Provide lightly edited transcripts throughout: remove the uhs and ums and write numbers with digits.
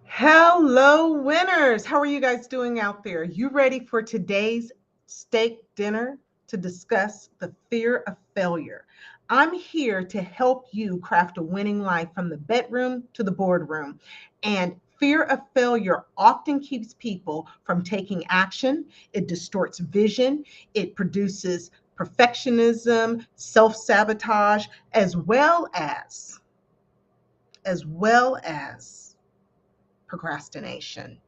Hello, winners. How are you guys doing out there? You ready for today's steak dinner to discuss the fear of failure? I'm here to help you craft a winning life from the bedroom to the boardroom. And fear of failure often keeps people from taking action. It distorts vision. It produces perfectionism, self-sabotage, as well as procrastination.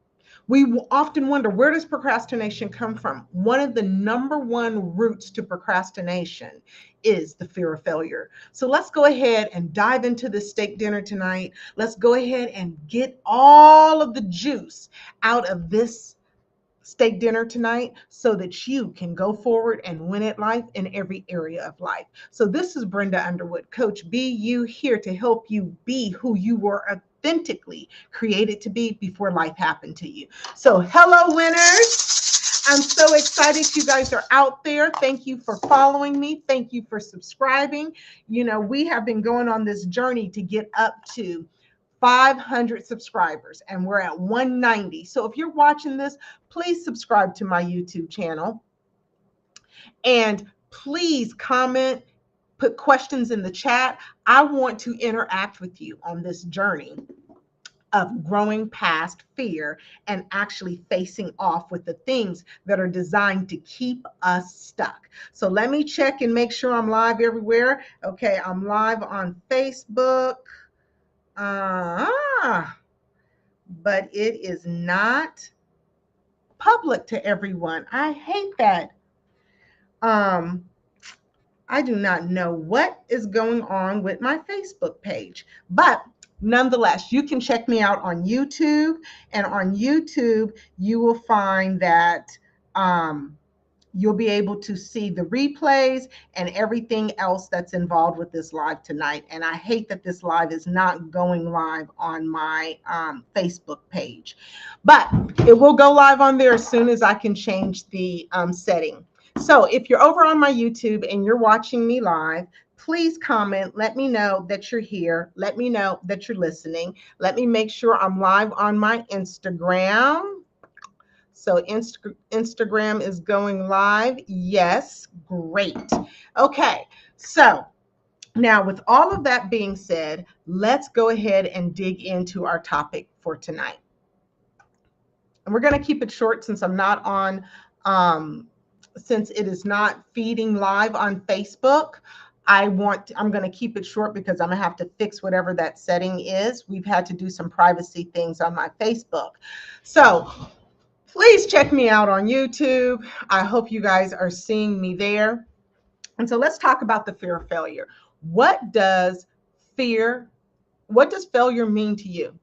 We often wonder, where does procrastination come from? One of the number one roots to procrastination is the fear of failure. So let's go ahead and dive into this steak dinner tonight. Let's go ahead and get all of the juice out of this steak dinner tonight so that you can go forward and win at life in every area of life. So this is Brenda Underwood, Coach BU, here to help you be who you were authentically created to be before life happened to you. So hello, winners. I'm so excited you guys are out there. Thank you for following me. Thank you for subscribing. We have been going on this journey to get up to 500 subscribers and we're at 190. So if you're watching this, please subscribe to my YouTube channel and please comment, put questions in the chat. I want to interact with you on this journey of growing past fear and actually facing off with the things that are designed to keep us stuck. So let me check and make sure I'm live everywhere. Okay, I'm live on Facebook. But it is not public to everyone. I hate that. I do not know what is going on with my Facebook page, but nonetheless, you can check me out on YouTube, and on YouTube, you will find that you'll be able to see the replays and everything else that's involved with this live tonight. And I hate that this live is not going live on my Facebook page, but it will go live on there as soon as I can change the setting. So if you're over on my YouTube and you're watching me live, please comment. Let me know that you're here. Let me know that you're listening. Let me make sure I'm live on my Instagram. So Instagram is going live. Yes, great. Okay, so now with all of that being said, let's go ahead and dig into our topic for tonight. And we're going to keep it short since I'm not on, since it is not feeding live on Facebook. I'm going to keep it short because I'm going to have to fix whatever that setting is. We've had to do some privacy things on my Facebook. So please check me out on YouTube. I hope you guys are seeing me there. And so let's talk about the fear of failure. What does failure mean to you?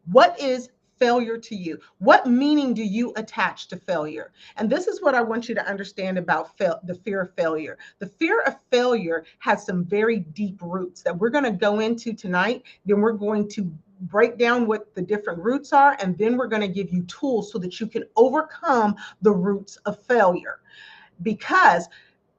What is failure to you? What meaning do you attach to failure? And this is what I want you to understand about the fear of failure. The fear of failure has some very deep roots that we're going to go into tonight. Then we're going to break down what the different roots are, and then we're going to give you tools so that you can overcome the roots of failure. Because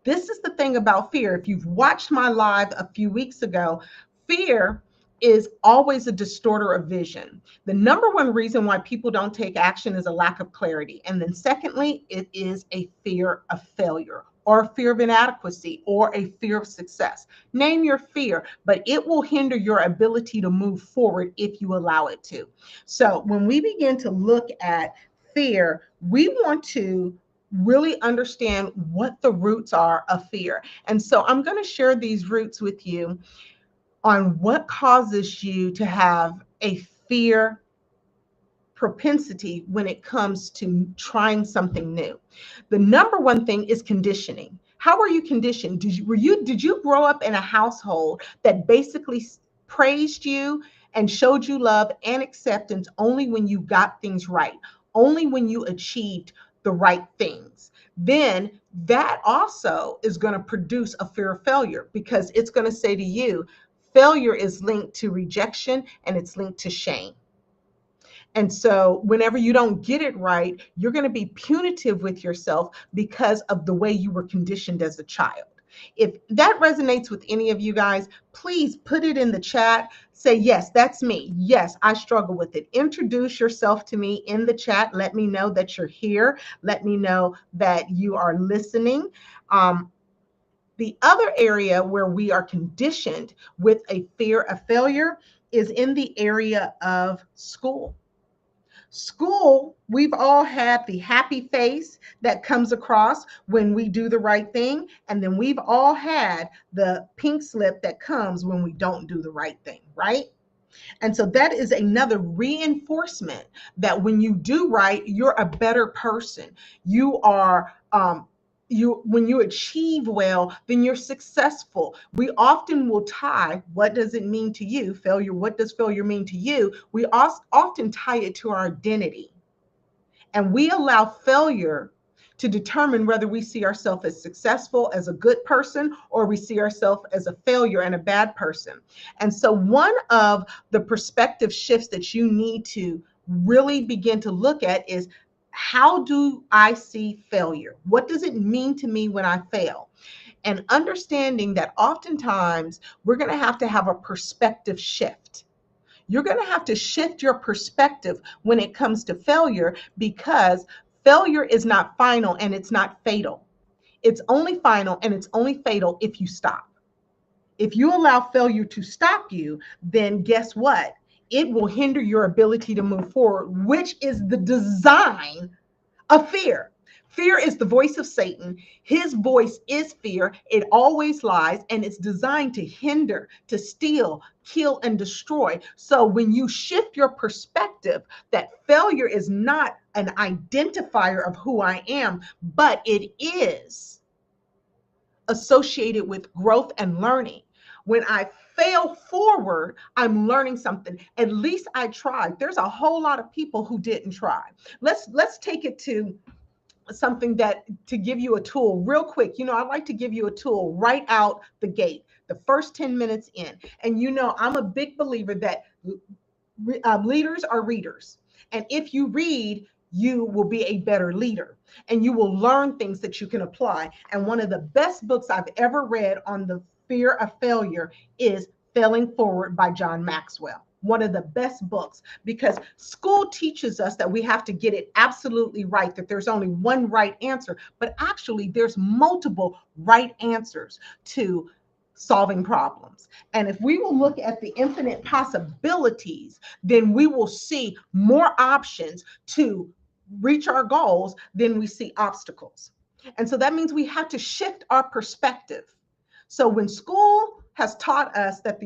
this is the thing about fear. If you've watched my live a few weeks ago, fear is always a distorter of vision. The number one reason why people don't take action is a lack of clarity. And then secondly, it is a fear of failure, or a fear of inadequacy, or a fear of success. Name your fear, but it will hinder your ability to move forward if you allow it to. So when we begin to look at fear, we want to really understand what the roots are of fear. And so I'm going to share these roots with you on what causes you to have a fear propensity when it comes to trying something new. The number one thing is conditioning. How are you conditioned? Did you grow up in a household that basically praised you and showed you love and acceptance only when you got things right, only when you achieved the right things? Then that also is going to produce a fear of failure, because it's going to say to you, failure is linked to rejection and it's linked to shame. And so whenever you don't get it right, you're going to be punitive with yourself because of the way you were conditioned as a child. If that resonates with any of you guys, please put it in the chat. Say, yes, that's me. Yes, I struggle with it. Introduce yourself to me in the chat. Let me know that you're here. Let me know that you are listening. The other area where we are conditioned with a fear of failure is in the area of school. School, we've all had the happy face that comes across when we do the right thing. And then we've all had the pink slip that comes when we don't do the right thing, right? And so that is another reinforcement that when you do right, you're a better person. You are, when you achieve well, then you're successful. We often will tie, what does it mean to you? Failure, what does failure mean to you? We often tie it to our identity. And we allow failure to determine whether we see ourselves as successful, as a good person, or we see ourselves as a failure and a bad person. And so one of the perspective shifts that you need to really begin to look at is, how do I see failure? What does it mean to me when I fail? And understanding that oftentimes we're going to have a perspective shift. You're going to have to shift your perspective when it comes to failure, because failure is not final and it's not fatal. It's only final and it's only fatal if you stop. If you allow failure to stop you, then guess what? It will hinder your ability to move forward, which is the design of fear. Fear is the voice of Satan. His voice is fear. It always lies, and it's designed to hinder, to steal, kill, and destroy. So when you shift your perspective that failure is not an identifier of who I am, but it is associated with growth and learning. When I fail forward, I'm learning something. At least I tried. There's a whole lot of people who didn't try. Let's take it to something that, to give you a tool real quick. I like to give you a tool right out the gate, the first 10 minutes in. And I'm a big believer that leaders are readers. And if you read, you will be a better leader and you will learn things that you can apply. And one of the best books I've ever read on the fear of failure is Failing Forward by John Maxwell. One of the best books, because school teaches us that we have to get it absolutely right, that there's only one right answer, but actually there's multiple right answers to solving problems. And if we will look at the infinite possibilities, then we will see more options to reach our goals than we see obstacles. And so that means we have to shift our perspective. So when school has taught us that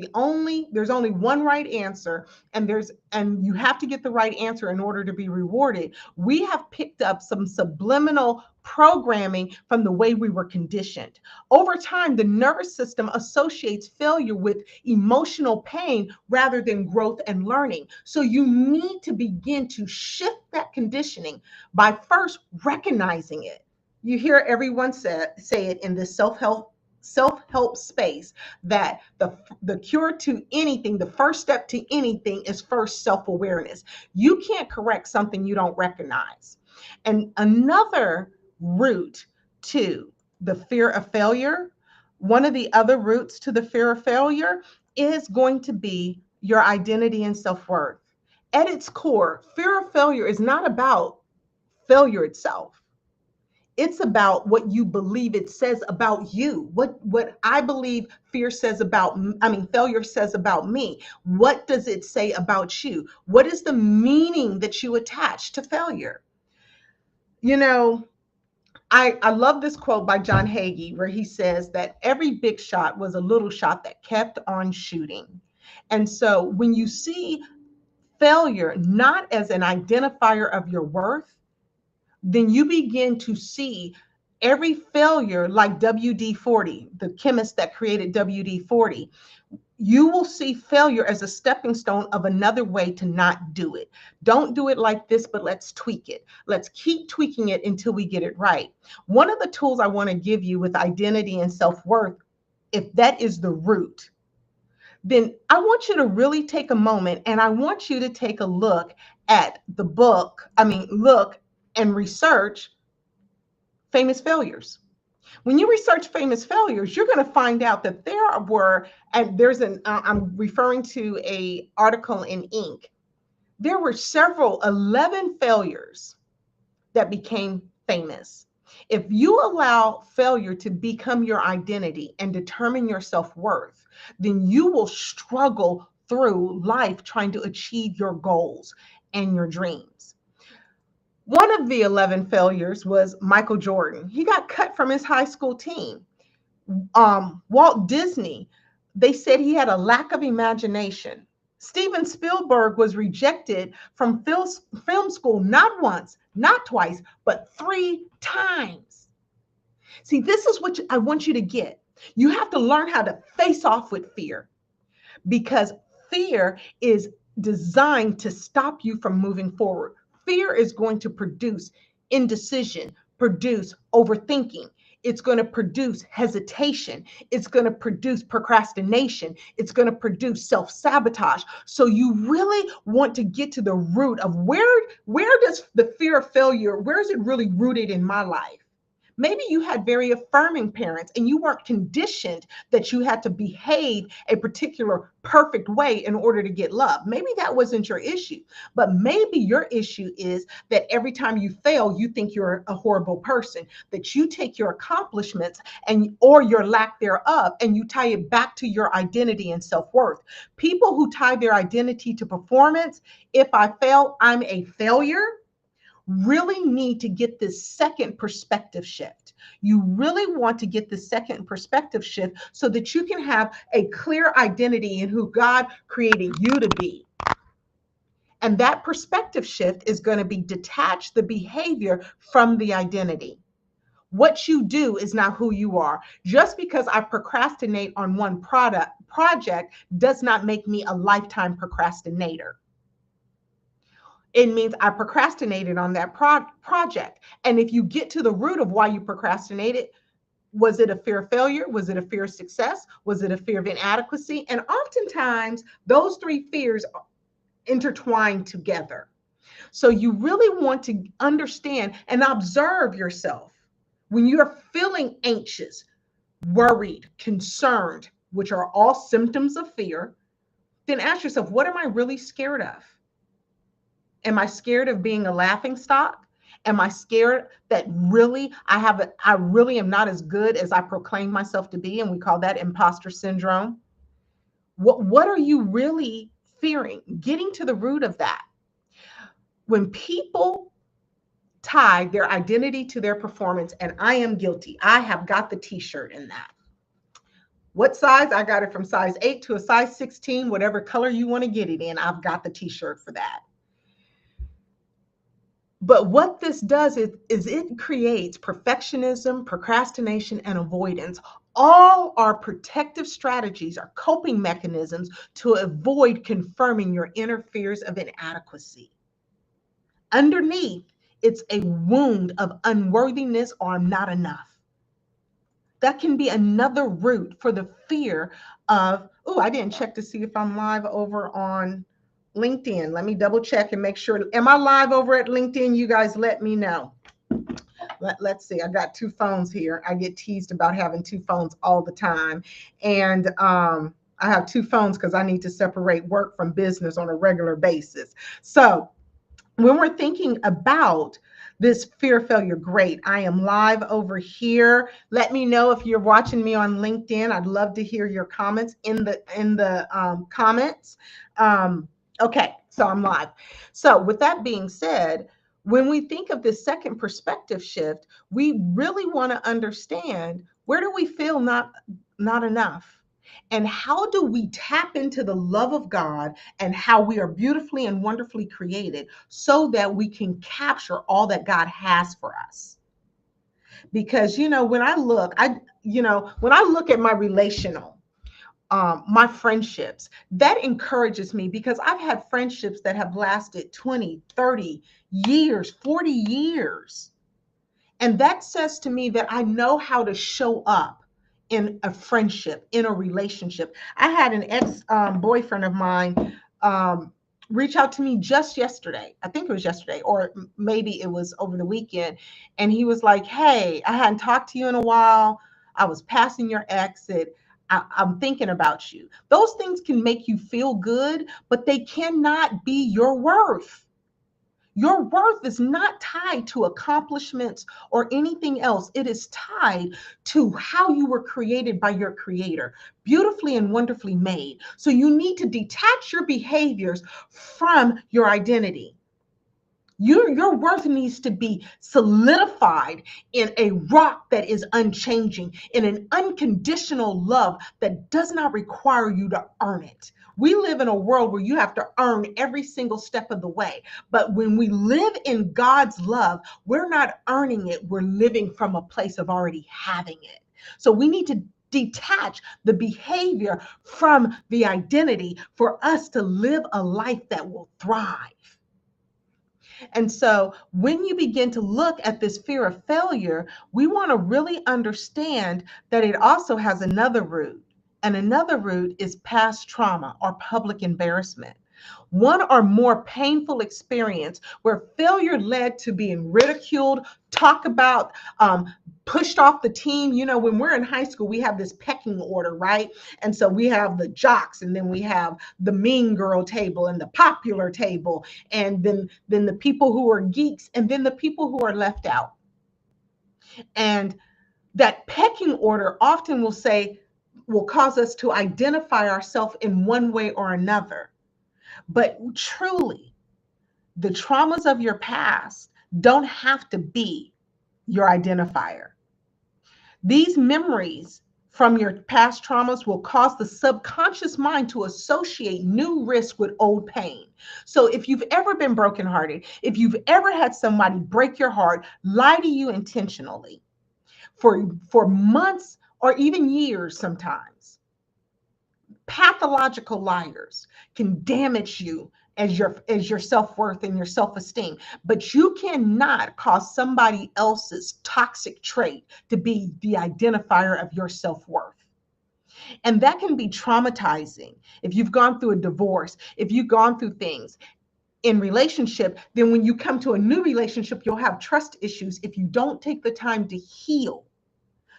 there's only one right answer, and you have to get the right answer in order to be rewarded, we have picked up some subliminal programming from the way we were conditioned. Over time, the nervous system associates failure with emotional pain rather than growth and learning. So you need to begin to shift that conditioning by first recognizing it. You hear everyone say it in this self-help space, that the cure to anything, the first step to anything, is first self-awareness. You can't correct something you don't recognize. And another root to the fear of failure, one of the other roots to the fear of failure, is going to be your identity and self-worth. At its core, fear of failure is not about failure itself. It's about what you believe it says about you. What I believe failure says about me. What does it say about you? What is the meaning that you attach to failure? I love this quote by John Hagee, where he says that every big shot was a little shot that kept on shooting. And so when you see failure not as an identifier of your worth, then you begin to see every failure like WD-40, the chemist that created WD-40. You will see failure as a stepping stone of another way to not do it. Don't do it like this, but let's tweak it. Let's keep tweaking it until we get it right. One of the tools I want to give you with identity and self-worth, if that is the root, then I want you to really take a moment and I want you to take a look at look and research famous failures. When you research famous failures, you're going to find out that there were, and I'm referring to a article in Inc. There were several 11 failures that became famous. If you allow failure to become your identity and determine your self-worth, then you will struggle through life trying to achieve your goals and your dreams. One of the 11 failures was Michael Jordan. He got cut from his high school team. Walt Disney, they said he had a lack of imagination. Steven Spielberg was rejected from film school not once, not twice, but 3 times. See, this is what I want you to get. You have to learn how to face off with fear, because fear is designed to stop you from moving forward. Fear is going to produce indecision, produce overthinking. It's going to produce hesitation. It's going to produce procrastination. It's going to produce self-sabotage. So you really want to get to the root of where does the fear of failure, where is it really rooted in my life? Maybe you had very affirming parents and you weren't conditioned that you had to behave a particular perfect way in order to get love. Maybe that wasn't your issue, but maybe your issue is that every time you fail, you think you're a horrible person, that you take your accomplishments and or your lack thereof and you tie it back to your identity and self-worth. People who tie their identity to performance, if I fail, I'm a failure, really need to get this second perspective shift. You really want to get the second perspective shift so that you can have a clear identity in who God created you to be. And that perspective shift is going to be detach the behavior from the identity. What you do is not who you are. Just because I procrastinate on one project does not make me a lifetime procrastinator. It means I procrastinated on that project. And if you get to the root of why you procrastinated, was it a fear of failure? Was it a fear of success? Was it a fear of inadequacy? And oftentimes those three fears intertwine together. So you really want to understand and observe yourself. When you're feeling anxious, worried, concerned, which are all symptoms of fear, then ask yourself, what am I really scared of? Am I scared of being a laughing stock? Am I scared that really I really am not as good as I proclaim myself to be? And we call that imposter syndrome. What are you really fearing? Getting to the root of that. When people tie their identity to their performance, and I am guilty, I have got the t-shirt in that. What size? I got it from size 8 to a size 16, whatever color you want to get it in, I've got the t-shirt for that. But what this does is it creates perfectionism, procrastination, and avoidance. All are protective strategies or coping mechanisms to avoid confirming your inner fears of inadequacy. Underneath, it's a wound of unworthiness or I'm not enough. That can be another root for the fear of, oh, I didn't check to see if I'm live over on LinkedIn. Let me double check and make sure. Am I live over at LinkedIn? You guys let me know. Let's see. I got 2 phones here. I get teased about having 2 phones all the time. And I have 2 phones because I need to separate work from business on a regular basis. So when we're thinking about this fear of failure, great. I am live over here. Let me know if you're watching me on LinkedIn. I'd love to hear your comments in the comments. Okay, so I'm live. So with that being said, when we think of this second perspective shift, we really want to understand, where do we feel not enough? And how do we tap into the love of God and how we are beautifully and wonderfully created so that we can capture all that God has for us? Because, when I look at my relational, my friendships, that encourages me, because I've had friendships that have lasted 20, 30 years, 40 years. And that says to me that I know how to show up in a friendship, in a relationship. I had an ex boyfriend of mine reach out to me just yesterday. I think it was yesterday, or maybe it was over the weekend. And he was like, hey, I hadn't talked to you in a while. I was passing your exit. I'm thinking about you. Those things can make you feel good, but they cannot be your worth. Your worth is not tied to accomplishments or anything else. It is tied to how you were created by your creator, beautifully and wonderfully made. So you need to detach your behaviors from your identity. Your worth needs to be solidified in a rock that is unchanging, in an unconditional love that does not require you to earn it. We live in a world where you have to earn every single step of the way. But when we live in God's love, we're not earning it. We're living from a place of already having it. So we need to detach the behavior from the identity for us to live a life that will thrive. And so when you begin to look at this fear of failure, we want to really understand that it also has another root. And another root is past trauma or public embarrassment. One or more painful experience where failure led to being ridiculed, talked about, pushed off the team. You know, when we're in high school, we have this pecking order, right? And so we have the jocks, and then we have the mean girl table and the popular table, and then the people who are geeks, and then the people who are left out. And that pecking order often will cause us to identify ourselves in one way or another. But truly, the traumas of your past don't have to be your identifier. These memories from your past traumas will cause the subconscious mind to associate new risk with old pain. So if you've ever been brokenhearted, if you've ever had somebody break your heart, lie to you intentionally for months or even years sometimes, pathological liars can damage you as your self-worth and your self-esteem, but you cannot cause somebody else's toxic trait to be the identifier of your self-worth. And that can be traumatizing. If you've gone through a divorce, if you've gone through things in relationship, then when you come to a new relationship, you'll have trust issues if you don't take the time to heal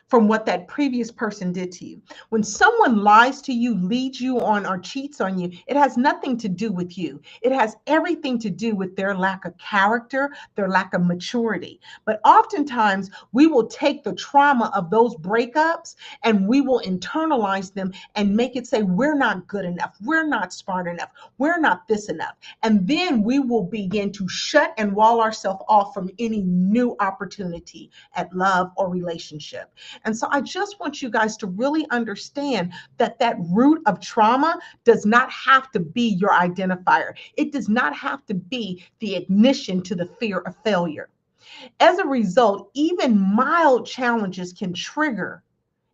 from what that previous person did to you. When someone lies to you, leads you on, or cheats on you, it has nothing to do with you. It has everything to do with their lack of character, their lack of maturity. But oftentimes, we will take the trauma of those breakups and we will internalize them and make it say, we're not good enough, we're not smart enough, we're not this enough. And then we will begin to shut and wall ourselves off from any new opportunity at love or relationship. And so I just want you guys to really understand that that root of trauma does not have to be your identifier. It does not have to be the ignition to the fear of failure. As a result, even mild challenges can trigger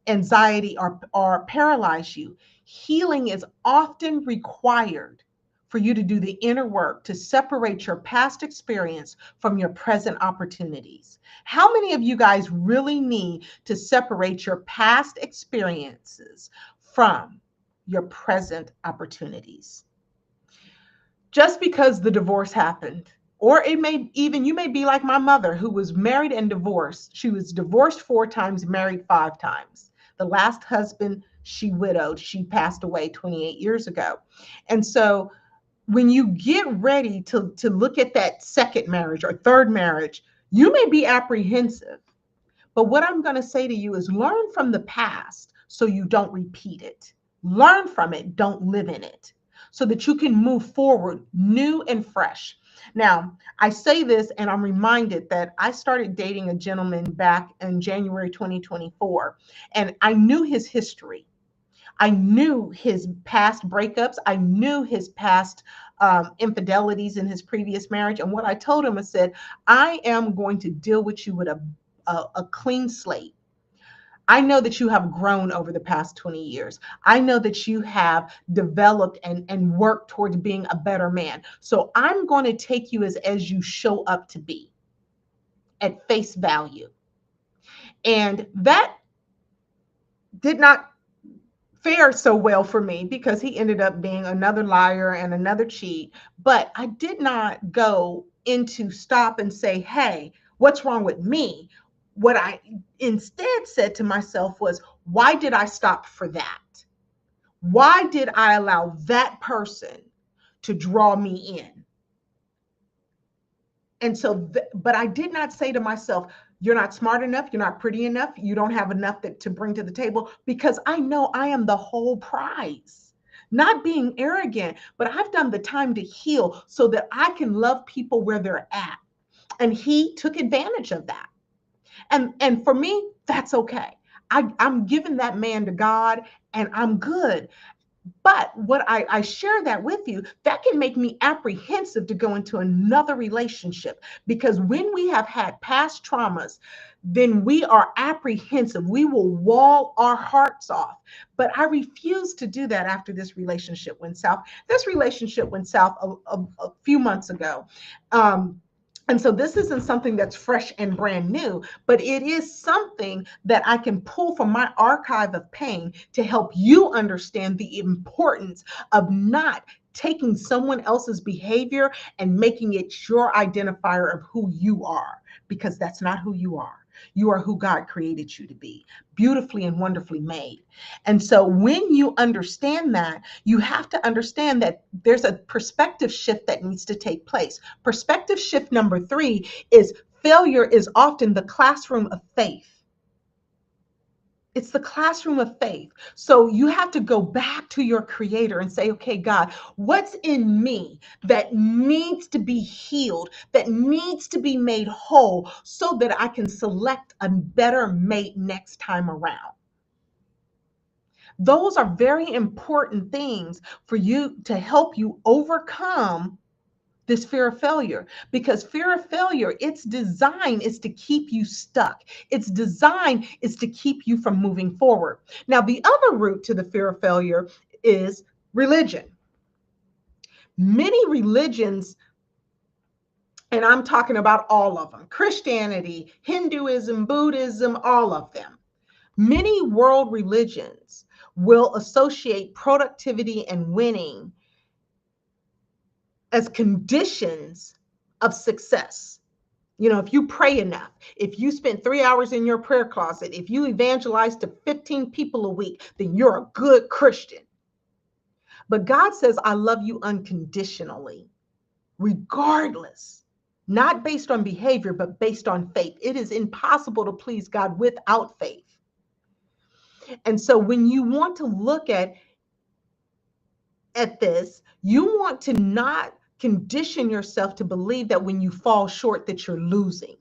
anxiety or paralyze you. Healing is often required for you to do the inner work to separate your past experience from your present opportunities. How many of you guys really need to separate your past experiences from your present opportunities? Just because the divorce happened, or it may even, you may be like my mother who was married and divorced. She was divorced 4 times, married 5 times. The last husband she widowed, she passed away 28 years ago. And so when you get ready to look at that second marriage or third marriage, you may be apprehensive. But what I'm going to say to you is learn from the past so you don't repeat it. Learn from it, don't live in it, so that you can move forward new and fresh. Now, I say this and I'm reminded that I started dating a gentleman back in January 2024, and I knew his history. I knew his past breakups. I knew his past infidelities in his previous marriage. And what I told him, I said, I am going to deal with you with a clean slate. I know that you have grown over the past 20 years. I know that you have developed and worked towards being a better man. So I'm going to take you as you show up to be at face value. And that did not fare so well for me because he ended up being another liar and another cheat. But I did not go into stop and say, hey, what's wrong with me? What I instead said to myself was, why did I stop for that? Why did I allow that person to draw me in? And so, but I did not say to myself, you're not smart enough, you're not pretty enough, you don't have enough to bring to the table, because I know I am the whole prize. Not being arrogant, but I've done the time to heal so that I can love people where they're at. And he took advantage of that. And for me, that's okay. I'm giving that man to God and I'm good. But what I share that with you, that can make me apprehensive to go into another relationship, because when we have had past traumas, then we are apprehensive. We will wall our hearts off. But I refuse to do that after this relationship went south. This relationship went south a few months ago. And so this isn't something that's fresh and brand new, but it is something that I can pull from my archive of pain to help you understand the importance of not taking someone else's behavior and making it your identifier of who you are, because that's not who you are. You are who God created you to be, beautifully and wonderfully made. And so when you understand that, you have to understand that there's a perspective shift that needs to take place. Perspective shift number 3 is failure is often the classroom of faith. It's the classroom of faith. So you have to go back to your creator and say, okay, God, what's in me that needs to be healed, that needs to be made whole so that I can select a better mate next time around? Those are very important things for you to help you overcome this fear of failure, because fear of failure, its design is to keep you stuck. Its design is to keep you from moving forward. Now, the other route to the fear of failure is religion. Many religions, and I'm talking about all of them, Christianity, Hinduism, Buddhism, all of them. Many world religions will associate productivity and winning as conditions of success. You know, if you pray enough, if you spend 3 hours in your prayer closet, if you evangelize to 15 people a week, then you're a good Christian. But God says, I love you unconditionally, regardless, not based on behavior, but based on faith. It is impossible to please God without faith. And so when you want to look at this, you want to not condition yourself to believe that when you fall short that you're losing.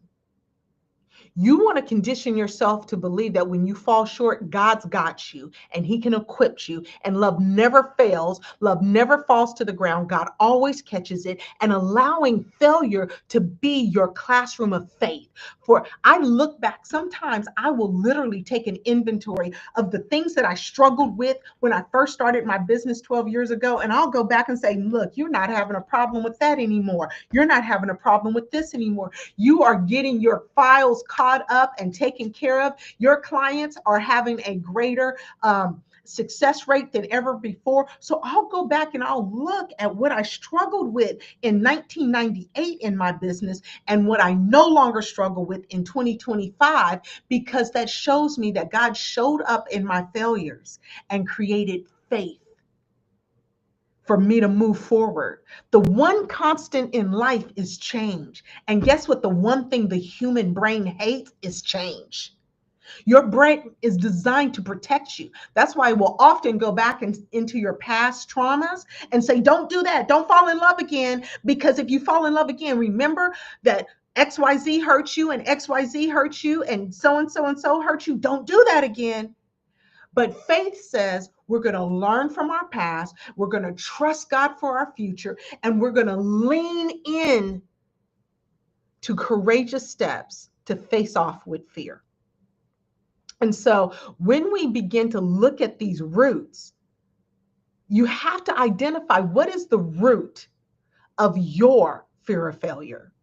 You want to condition yourself to believe that when you fall short, God's got you and he can equip you, and love never fails. Love never falls to the ground. God always catches it, and allowing failure to be your classroom of faith. For I look back, sometimes I will literally take an inventory of the things that I struggled with when I first started my business 12 years ago. And I'll go back and say, look, you're not having a problem with that anymore. You're not having a problem with this anymore. You are getting your files caught up and taken care of. Your clients are having a greater success rate than ever before. So I'll go back and I'll look at what I struggled with in 1998 in my business and what I no longer struggle with in 2025, because that shows me that God showed up in my failures and created faith for me to move forward. The one constant in life is change. And guess what? The one thing the human brain hates is change. Your brain is designed to protect you. That's why we'll often go back into your past traumas and say, don't do that. Don't fall in love again. Because if you fall in love again, remember that XYZ hurt you and XYZ hurt you and so and so hurt you. Don't do that again. But faith says we're going to learn from our past, we're going to trust God for our future, and we're going to lean in to courageous steps to face off with fear. And so when we begin to look at these roots, you have to identify what is the root of your fear of failure.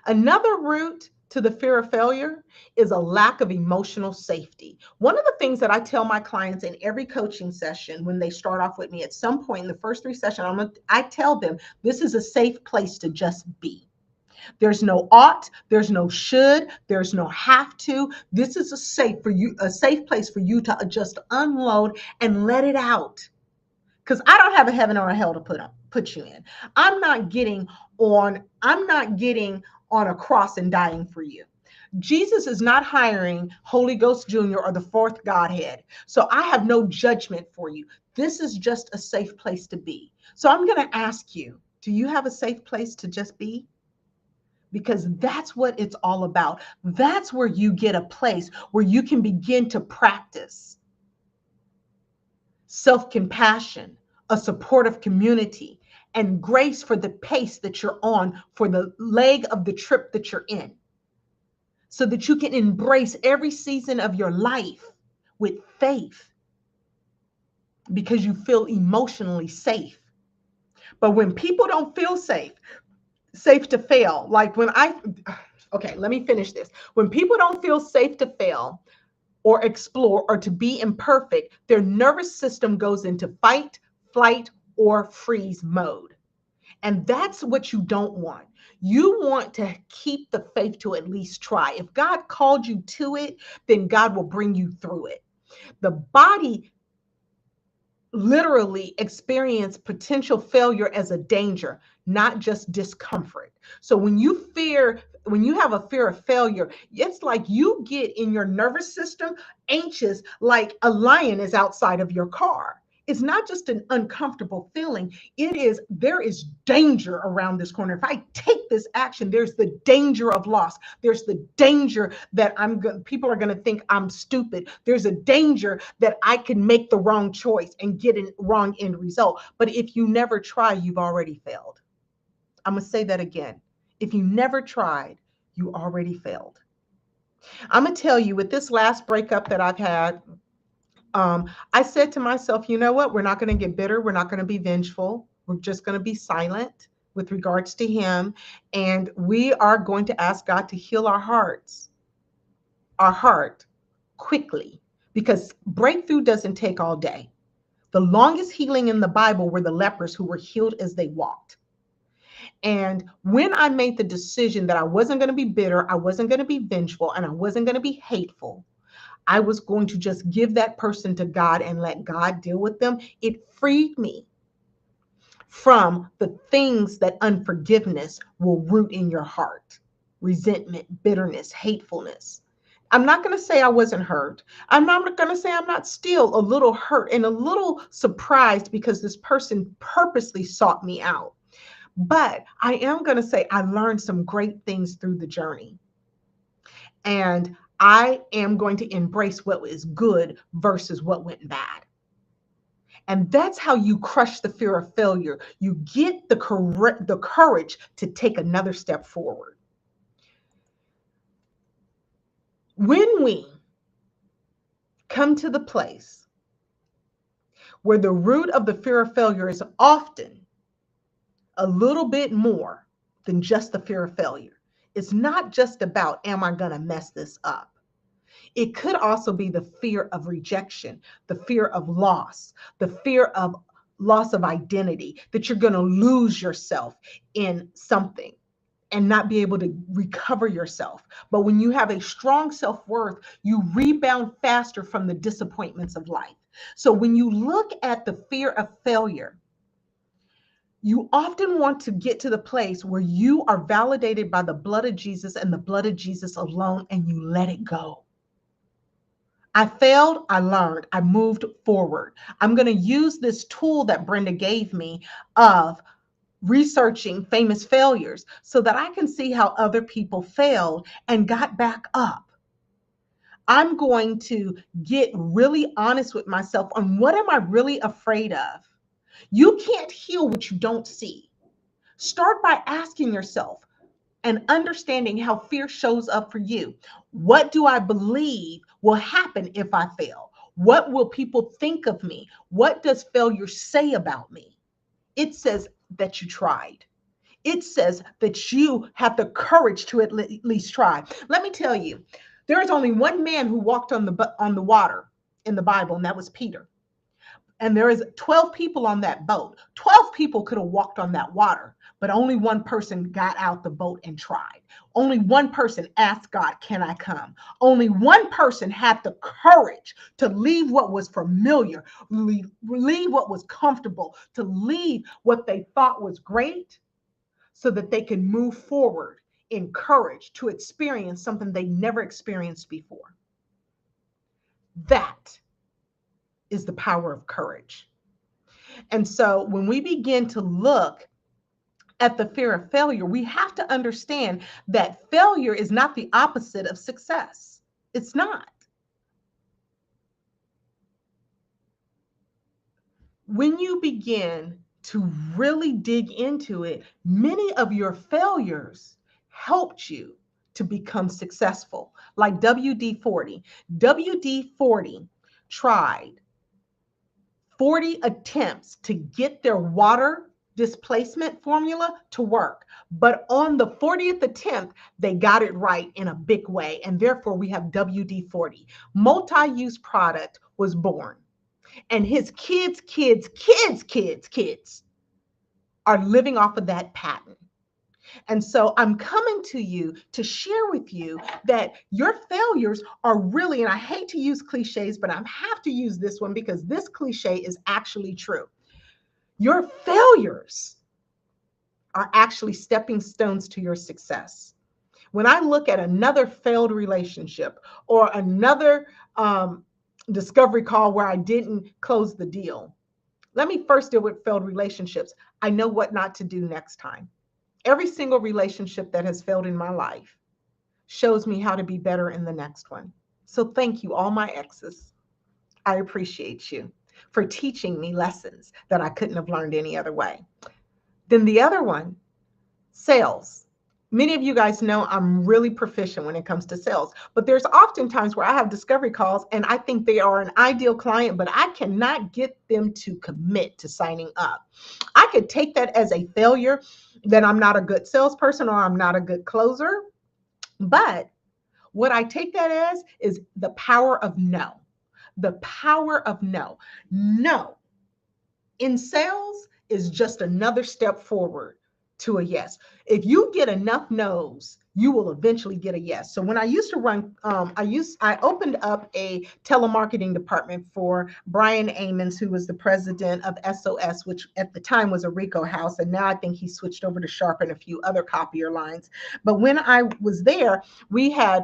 Another root to the fear of failure is a lack of emotional safety. One of the things that I tell my clients in every coaching session when they start off with me, at some point in the first 3 sessions, I tell them this is a safe place to just be. There's no ought, there's no should, there's no have to. This is a safe place for you to just unload and let it out. Because I don't have a heaven or a hell to put you in. I'm not getting on a cross and dying for you. Jesus is not hiring Holy Ghost Jr. or the fourth Godhead. So I have no judgment for you. This is just a safe place to be. So I'm going to ask you, do you have a safe place to just be? Because that's what it's all about. That's where you get a place where you can begin to practice self-compassion, a supportive community, and grace for the pace that you're on, for the leg of the trip that you're in, so that you can embrace every season of your life with faith because you feel emotionally safe. But when people don't feel safe to fail, okay, let me finish this. When people don't feel safe to fail or explore or to be imperfect, their nervous system goes into fight, flight, or freeze mode. And that's what you don't want. You want to keep the faith to at least try. If God called you to it, then God will bring you through it. The body literally experience potential failure as a danger, not just discomfort. So when you have a fear of failure, it's like you get in your nervous system anxious, like a lion is outside of your car. It's not just an uncomfortable feeling. There is danger around this corner. If I take this action, there's the danger of loss. There's the danger that people are going to think I'm stupid. There's a danger that I can make the wrong choice and get a wrong end result. But if you never try, you've already failed. I'm going to say that again. If you never tried, you already failed. I'm going to tell you, with this last breakup that I've had, I said to myself, you know what? We're not going to get bitter. We're not going to be vengeful. We're just going to be silent with regards to him. And we are going to ask God to heal our heart quickly, because breakthrough doesn't take all day. The longest healing in the Bible were the lepers who were healed as they walked. And when I made the decision that I wasn't going to be bitter, I wasn't going to be vengeful, and I wasn't going to be hateful, I was going to just give that person to God and let God deal with them. It freed me from the things that unforgiveness will root in your heart: resentment, bitterness, hatefulness. I'm not going to say I wasn't hurt. I'm not going to say I'm not still a little hurt and a little surprised because this person purposely sought me out. But I am going to say I learned some great things through the journey. And I am going to embrace what is good versus what went bad. And that's how you crush the fear of failure. You get the courage to take another step forward. When we come to the place where the root of the fear of failure is often a little bit more than just the fear of failure, it's not just about, am I going to mess this up? It could also be the fear of rejection, the fear of loss, the fear of loss of identity, that you're going to lose yourself in something and not be able to recover yourself. But when you have a strong self-worth, you rebound faster from the disappointments of life. So when you look at the fear of failure, you often want to get to the place where you are validated by the blood of Jesus and the blood of Jesus alone, and you let it go. I failed, I learned, I moved forward. I'm going to use this tool that Brenda gave me of researching famous failures so that I can see how other people failed and got back up. I'm going to get really honest with myself on what am I really afraid of. You can't heal what you don't see. Start by asking yourself and understanding how fear shows up for you. What do I believe will happen if I fail? What will people think of me? What does failure say about me? It says that you tried. It says that you have the courage to at least try. Let me tell you, there is only one man who walked on the water in the Bible, and that was Peter. And there is 12 people on that boat. 12 people could have walked on that water, but only one person got out the boat and tried. Only one person asked God, can I come? Only one person had the courage to leave what was familiar, leave what was comfortable, to leave what they thought was great so that they can move forward in courage to experience something they never experienced before. That is the power of courage. And so when we begin to look at the fear of failure, we have to understand that failure is not the opposite of success. It's not. When you begin to really dig into it, many of your failures helped you to become successful. Like WD-40. WD-40 tried 40 attempts to get their water displacement formula to work. But on the 40th attempt, they got it right in a big way. And therefore, we have WD-40. Multi-use product was born. And his kids are living off of that patent. And so I'm coming to you to share with you that your failures are really, and I hate to use cliches, but I have to use this one because this cliche is actually true. Your failures are actually stepping stones to your success. When I look at another failed relationship or another discovery call where I didn't close the deal, let me first deal with failed relationships. I know what not to do next time. Every single relationship that has failed in my life shows me how to be better in the next one. So thank you, all my exes. I appreciate you for teaching me lessons that I couldn't have learned any other way. Then the other one, sales. Many of you guys know I'm really proficient when it comes to sales, but there's often times where I have discovery calls and I think they are an ideal client, but I cannot get them to commit to signing up. I could take that as a failure, that I'm not a good salesperson or I'm not a good closer. But what I take that as is the power of no. The power of no. No in sales is just another step forward to a yes. If you get enough no's, you will eventually get a yes. So when I used to run, I opened up a telemarketing department for Brian Amons, who was the president of SOS, which at the time was a Rico house. And now I think he switched over to Sharp and a few other copier lines. But when I was there, we had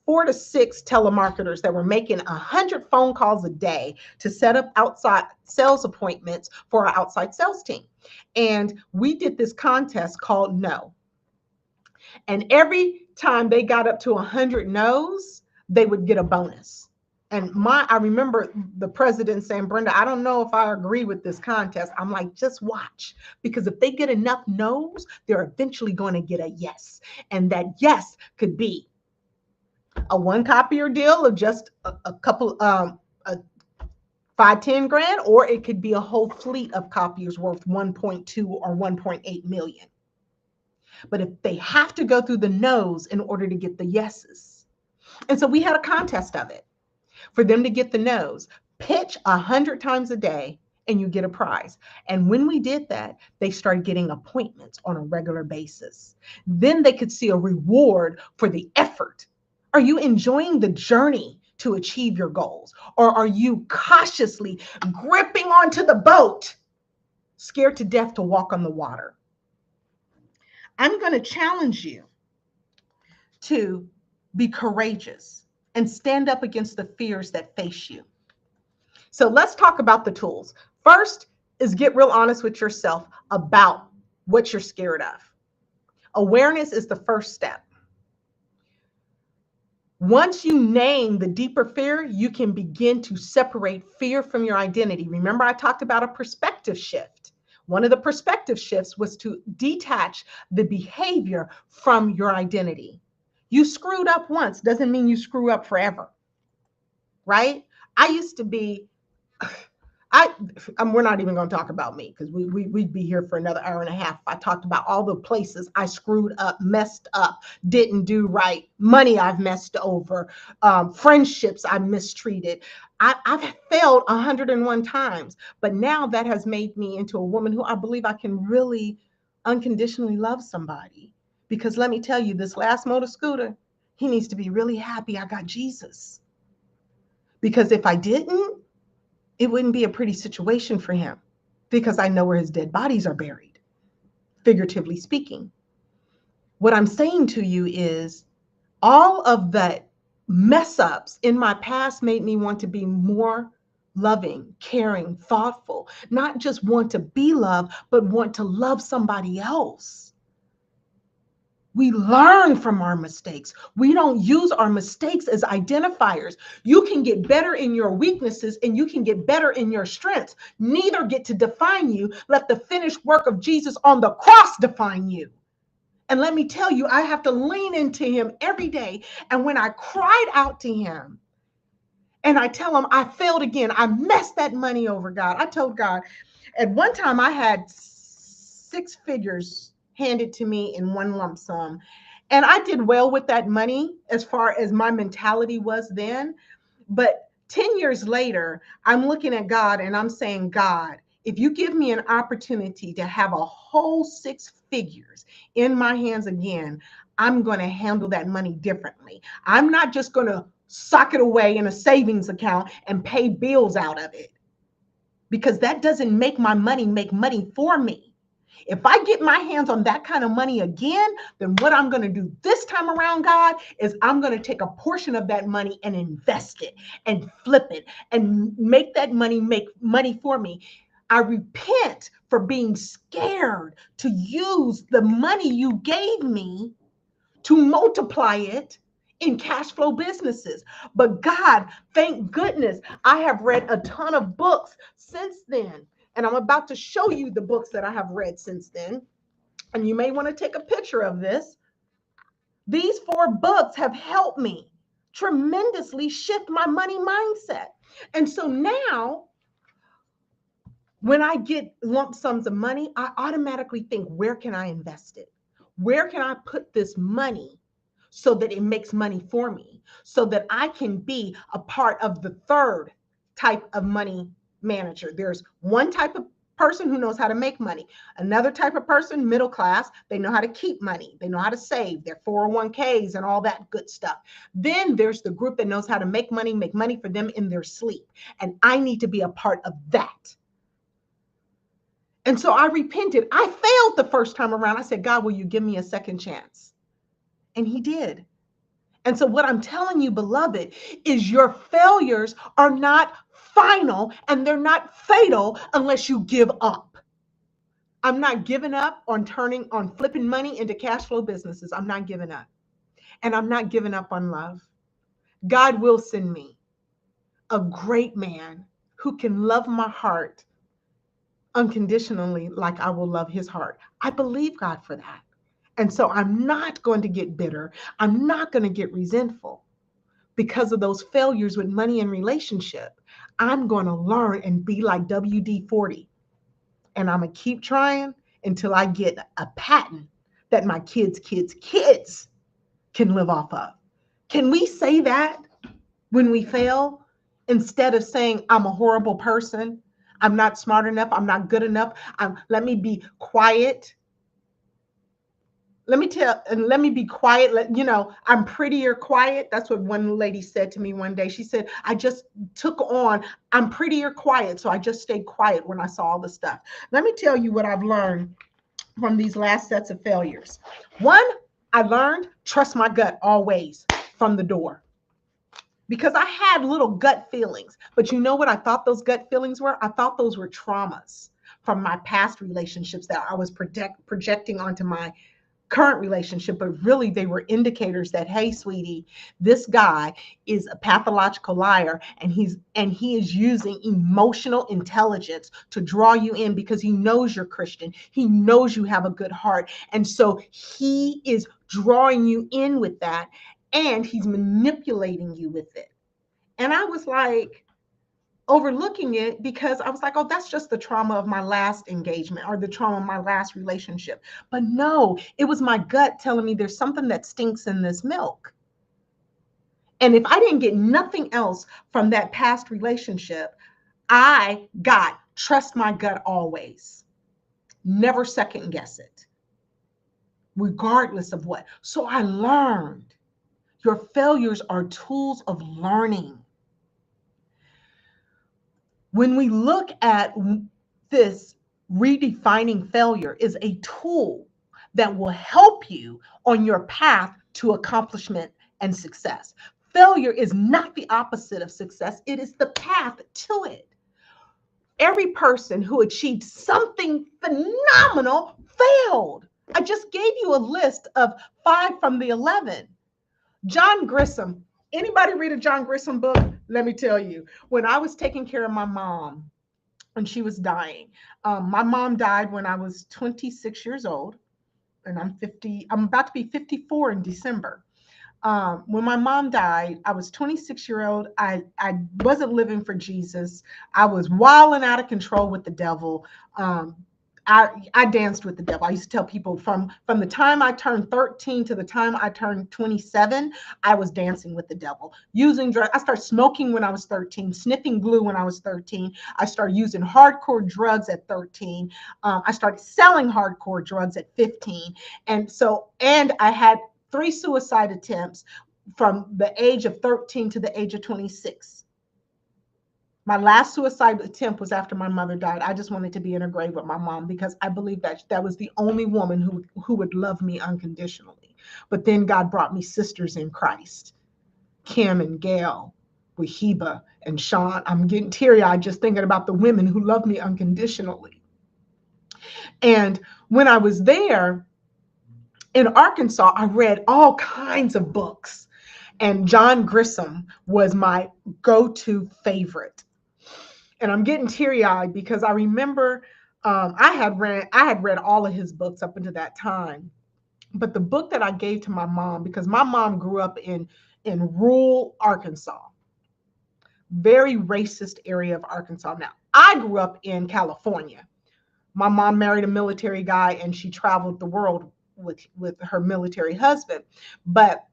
4 to 6 telemarketers that were making 100 phone calls a day to set up outside sales appointments for our outside sales team. And we did this contest called No. And every time they got up to 100 no's, they would get a bonus. And I remember the president saying, Brenda, I don't know if I agree with this contest. I'm like, just watch, because if they get enough no's, they're eventually going to get a yes. And that yes could be a one copier deal of just a couple, 5-10 grand, or it could be a whole fleet of copiers worth 1.2 or 1.8 million. But if they have to go through the no's in order to get the yeses. And so we had a contest of it for them to get the no's. Pitch 100 times a day and you get a prize. And when we did that, they started getting appointments on a regular basis. Then they could see a reward for the effort. Are you enjoying the journey to achieve your goals? Or are you cautiously gripping onto the boat, scared to death to walk on the water? I'm going to challenge you to be courageous and stand up against the fears that face you. So let's talk about the tools. First is get real honest with yourself about what you're scared of. Awareness is the first step. Once you name the deeper fear, you can begin to separate fear from your identity. Remember, I talked about a perspective shift. One of the perspective shifts was to detach the behavior from your identity. You screwed up once doesn't mean you screw up forever, right? I used to be we're not even going to talk about me because we'd be here for another hour and a half. I talked about all the places I screwed up, messed up, didn't do right, money I've messed over, friendships I mistreated. I've failed 101 times, but now that has made me into a woman who I believe I can really unconditionally love somebody. Because let me tell you, this last motor scooter, he needs to be really happy I got Jesus. Because if I didn't, it wouldn't be a pretty situation for him, because I know where his dead bodies are buried, figuratively speaking. What I'm saying to you is all of the mess ups in my past made me want to be more loving, caring, thoughtful, not just want to be loved, but want to love somebody else. We learn from our mistakes. We don't use our mistakes as identifiers. You can get better in your weaknesses and you can get better in your strengths. Neither get to define you. Let the finished work of Jesus on the cross define you. And let me tell you, I have to lean into him every day. And when I cried out to him and I tell him I failed again, I messed that money over, God. I told God at one time I had 6 figures handed to me in one lump sum. And I did well with that money as far as my mentality was then. But 10 years later, I'm looking at God and I'm saying, God, if you give me an opportunity to have a whole 6 figures in my hands again, I'm going to handle that money differently. I'm not just going to sock it away in a savings account and pay bills out of it, because that doesn't make my money make money for me. If I get my hands on that kind of money again, then what I'm going to do this time around, God, is I'm going to take a portion of that money and invest it and flip it and make that money make money for me. I repent for being scared to use the money you gave me to multiply it in cash flow businesses. But God, thank goodness, I have read a ton of books since then. And I'm about to show you the books that I have read since then. And you may want to take a picture of this. These 4 books have helped me tremendously shift my money mindset. And so now, when I get lump sums of money, I automatically think, where can I invest it? Where can I put this money so that it makes money for me, so that I can be a part of the third type of money manager? There's one type of person who knows how to make money. Another type of person, middle class, they know how to keep money. They know how to save their 401ks and all that good stuff. Then there's the group that knows how to make money for them in their sleep. And I need to be a part of that. And so I repented. I failed the first time around. I said, God, will you give me a second chance? And he did. And so what I'm telling you, beloved, is your failures are not final and they're not fatal unless you give up. I'm not giving up on flipping money into cash flow businesses. I'm not giving up. And I'm not giving up on love. God will send me a great man who can love my heart unconditionally like I will love his heart. I believe God for that. And so I'm not going to get bitter. I'm not going to get resentful because of those failures with money and relationship. I'm going to learn and be like WD-40. And I'm going to keep trying until I get a patent that my kids' can live off of. Can we say that when we fail, instead of saying, I'm a horrible person, I'm not smart enough, I'm not good enough, let me be quiet. Let me be quiet. I'm prettier quiet. That's what one lady said to me one day. She said, I just took on, I'm prettier quiet. So I just stayed quiet when I saw all the stuff. Let me tell you what I've learned from these last sets of failures. One, I learned trust my gut always from the door. Because I had little gut feelings. But you know what I thought those gut feelings were? I thought those were traumas from my past relationships that I was projecting onto my current relationship, but really they were indicators that, hey, sweetie, this guy is a pathological liar, and he is using emotional intelligence to draw you in because he knows you're Christian. He knows you have a good heart. And so he is drawing you in with that, and he's manipulating you with it. And I was like, overlooking it because I was like, oh, that's just the trauma of my last engagement or the trauma of my last relationship. But no, it was my gut telling me there's something that stinks in this milk. And if I didn't get nothing else from that past relationship, I got trust my gut always. Never second guess it, regardless of what. So I learned your failures are tools of learning. When we look at this, redefining failure is a tool that will help you on your path to accomplishment and success. Failure is not the opposite of success, it is the path to it. Every person who achieved something phenomenal failed. I just gave you a list of 5 from the 11. John Grisham. Anybody read a John Grisham book? Let me tell you, when I was taking care of my mom when she was dying, my mom died when I was 26 years old, and I'm 50. I'm about to be 54 in December. When my mom died, I was 26-year-old. I wasn't living for Jesus. I was wilding out of control with the devil. I danced with the devil. I used to tell people from the time I turned 13 to the time I turned 27, I was dancing with the devil, using drugs. I started smoking when I was 13, sniffing glue when I was 13. I started using hardcore drugs at 13. I started selling hardcore drugs at 15. And I had 3 suicide attempts from the age of 13 to the age of 26. My last suicide attempt was after my mother died. I just wanted to be in a grave with my mom because I believed that was the only woman who would love me unconditionally. But then God brought me sisters in Christ, Kim and Gail, Wahiba and Sean. I'm getting teary-eyed just thinking about the women who love me unconditionally. And when I was there in Arkansas, I read all kinds of books. And John Grisham was my go-to favorite. And I'm getting teary-eyed because I remember I had read all of his books up until that time. But the book that I gave to my mom, because my mom grew up in rural Arkansas, very racist area of Arkansas. Now, I grew up in California. My mom married a military guy and she traveled the world with her military husband. But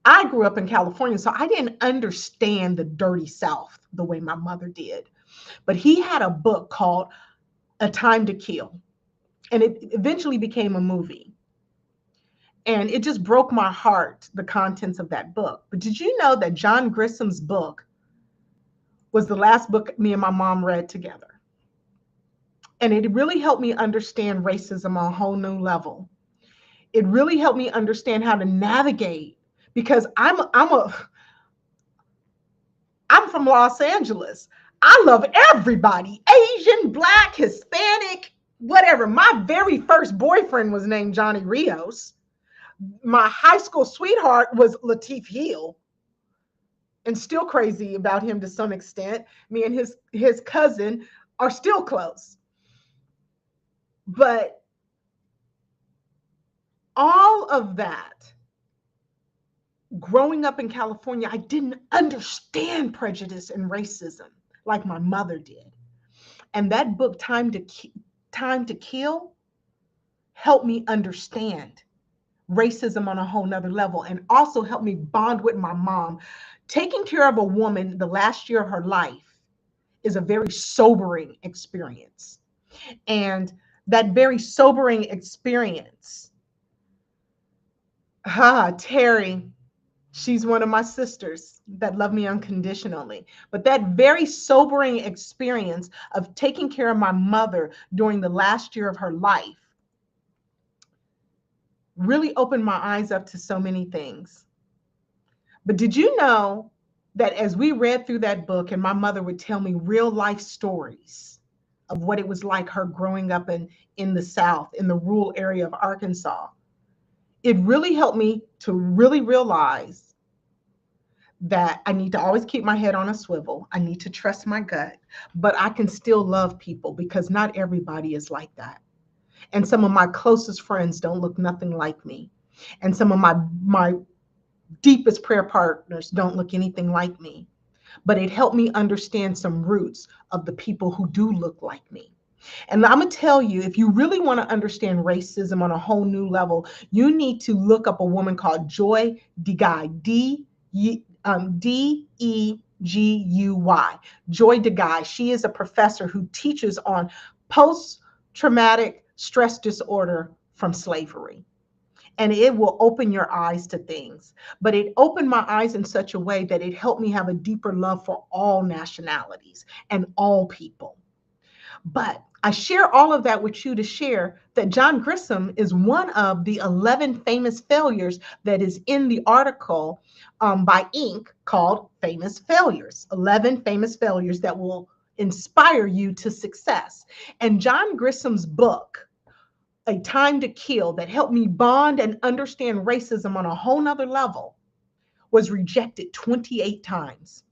I grew up in California, so I didn't understand the dirty South the way my mother did. But he had a book called A Time to Kill, and it eventually became a movie. And it just broke my heart, the contents of that book. But did you know that John Grisham's book was the last book me and my mom read together? And it really helped me understand racism on a whole new level. It really helped me understand how to navigate, because I'm from Los Angeles. I love everybody, Asian, Black, Hispanic, whatever. My very first boyfriend was named Johnny Rios. My high school sweetheart was Lateef Hill, and still crazy about him to some extent. Me and his cousin are still close. But all of that, growing up in California, I didn't understand prejudice and racism like my mother did. And that book, Time to Kill, helped me understand racism on a whole nother level, and also helped me bond with my mom. Taking care of a woman the last year of her life is a very sobering experience. And that very sobering experience, Terry, she's one of my sisters that love me unconditionally. But that very sobering experience of taking care of my mother during the last year of her life really opened my eyes up to so many things. But did you know that as we read through that book, and my mother would tell me real life stories of what it was like her growing up in the South, in the rural area of Arkansas, it really helped me to really realize that I need to always keep my head on a swivel. I need to trust my gut, but I can still love people because not everybody is like that. And some of my closest friends don't look nothing like me. And some of my deepest prayer partners don't look anything like me. but it helped me understand some roots of the people who do look like me. And I'm going to tell you, if you really want to understand racism on a whole new level, you need to look up a woman called Joy DeGuy, Deguy. Joy DeGuy. She is a professor who teaches on post-traumatic stress disorder from slavery. And it will open your eyes to things. But it opened my eyes in such a way that it helped me have a deeper love for all nationalities and all people. But I share all of that with you to share that John Grissom is one of the 11 famous failures that is in the article by Inc. called Famous Failures, 11 famous failures that will inspire you to success. And John Grissom's book, A Time to Kill, that helped me bond and understand racism on a whole nother level, was rejected 28 times.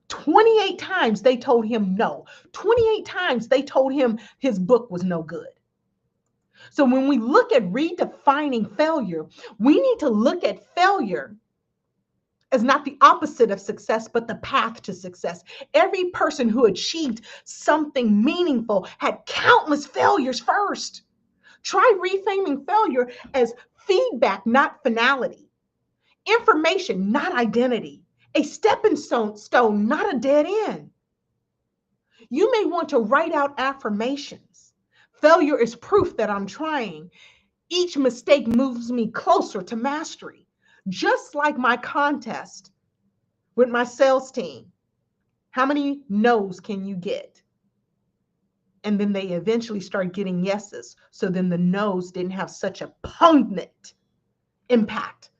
28 times they told him no. 28 times they told him his book was no good. So when we look at redefining failure, we need to look at failure as not the opposite of success, but the path to success. Every person who achieved something meaningful had countless failures first. Try reframing failure as feedback, not finality. Information, not identity. A stepping stone, not a dead end. You may want to write out affirmations. Failure is proof that I'm trying. Each mistake moves me closer to mastery. Just like my contest with my sales team. How many no's can you get? And then they eventually start getting yeses. So then the no's didn't have such a pungent impact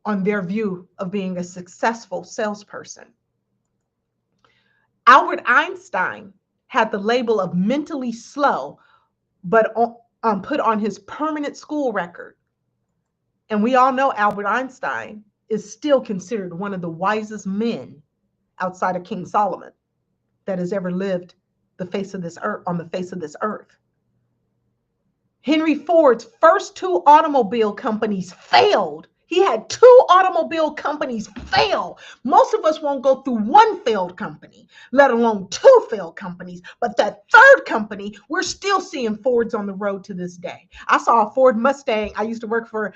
on their view of being a successful salesperson. Albert Einstein had the label of mentally slow, but put on his permanent school record. And we all know Albert Einstein is still considered one of the wisest men outside of King Solomon that has ever lived the face of this earth, on the face of this earth. Henry Ford's first two automobile companies failed. He had two automobile companies fail. Most of us won't go through one failed company, let alone two failed companies. But that third company, we're still seeing Fords on the road to this day. I saw a Ford Mustang. I used to work for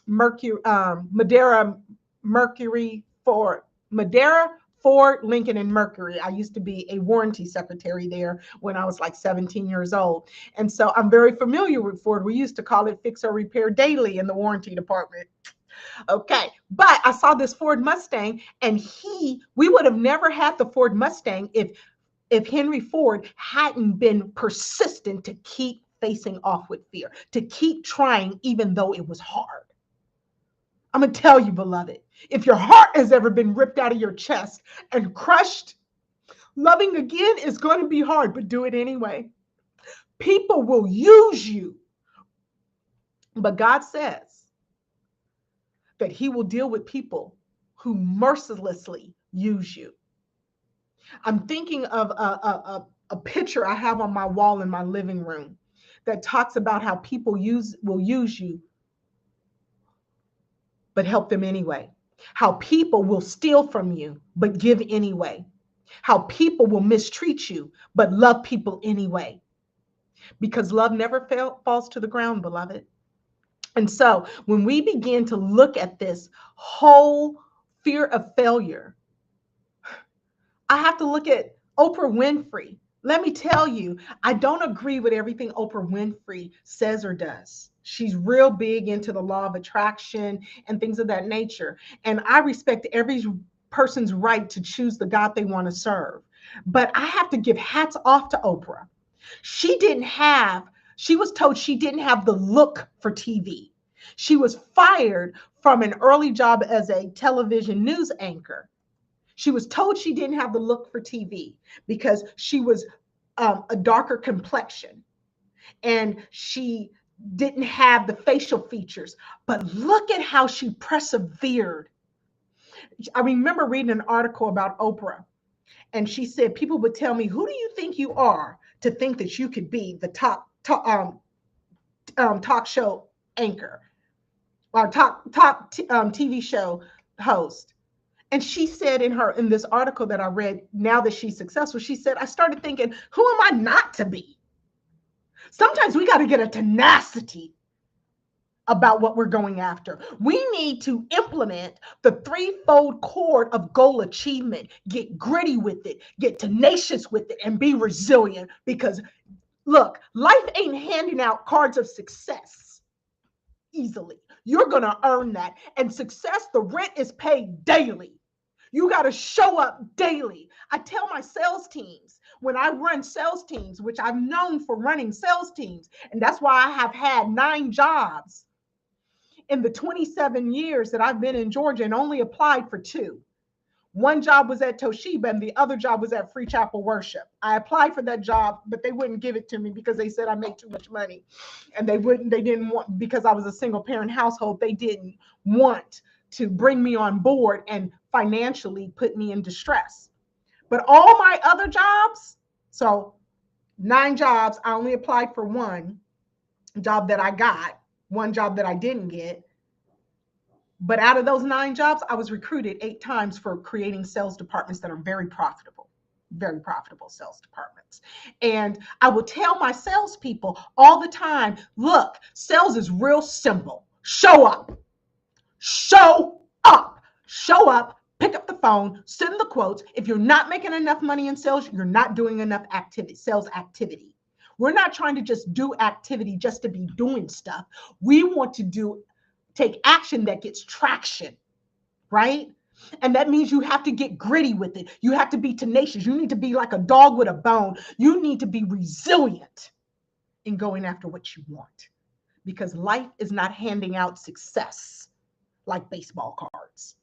Madera Mercury Ford. Madera, Ford, Lincoln, and Mercury. I used to be a warranty secretary there when I was like 17 years old. And so I'm very familiar with Ford. We used to call it fix or repair daily in the warranty department. Okay, but I saw this Ford Mustang, and we would have never had the Ford Mustang if Henry Ford hadn't been persistent to keep facing off with fear, to keep trying even though it was hard. I'm going to tell you, beloved, if your heart has ever been ripped out of your chest and crushed, loving again is going to be hard, but do it anyway. People will use you, but God says that he will deal with people who mercilessly use you. I'm thinking of a picture I have on my wall in my living room that talks about how people will use you, but help them anyway. How people will steal from you, but give anyway. How people will mistreat you, but love people anyway. Because love never falls to the ground, beloved. And so when we begin to look at this whole fear of failure, I have to look at Oprah Winfrey. Let me tell you, I don't agree with everything Oprah Winfrey says or does. She's real big into the law of attraction and things of that nature. And I respect every person's right to choose the God they want to serve. But I have to give hats off to Oprah. She was told she didn't have the look for TV. She was fired from an early job as a television news anchor. She was told she didn't have the look for TV because she was a darker complexion and she didn't have the facial features. But look at how she persevered. I remember reading an article about Oprah, and she said, people would tell me, who do you think you are to think that you could be the talk show anchor or top TV show host? And she said in this article that I read, now that she's successful, she said, I started thinking, who am I not to be? Sometimes we got to get a tenacity about what we're going after. We need to implement the threefold cord of goal achievement. Get gritty with it, get tenacious with it, and be resilient. Because look, life ain't handing out cards of success easily. You're going to earn that. And success, the rent is paid daily. You got to show up daily. I tell my sales teams, when I run sales teams, which I've known for running sales teams, and that's why I have had 9 jobs in the 27 years that I've been in Georgia and only applied for 2. One job was at Toshiba and the other job was at Free Chapel Worship. I applied for that job, but they wouldn't give it to me because they said I make too much money. And they didn't want, because I was a single parent household, they didn't want to bring me on board and financially put me in distress. But all my other jobs, so 9 jobs, I only applied for 1 job that I got, 1 job that I didn't get. But out of those 9 jobs, I was recruited 8 times for creating sales departments that are very profitable sales departments. And I would tell my salespeople all the time, look, sales is real simple. Show up, pick up the phone, send the quotes. If you're not making enough money in sales, you're not doing enough sales activity. We're not trying to just do activity just to be doing stuff. We want to take action that gets traction, right? And that means you have to get gritty with it. You have to be tenacious. You need to be like a dog with a bone. You need to be resilient in going after what you want, because life is not handing out success like baseball cards.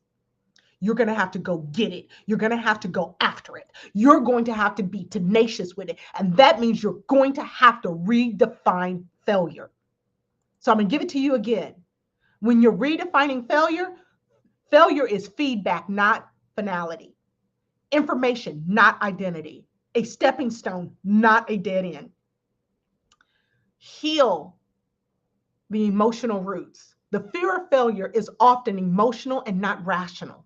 You're going to have to go get it. You're going to have to go after it. You're going to have to be tenacious with it. And that means you're going to have to redefine failure. So I'm going to give it to you again. When you're redefining failure, failure is feedback, not finality. Information, not identity. A stepping stone, not a dead end. Heal the emotional roots. The fear of failure is often emotional and not rational.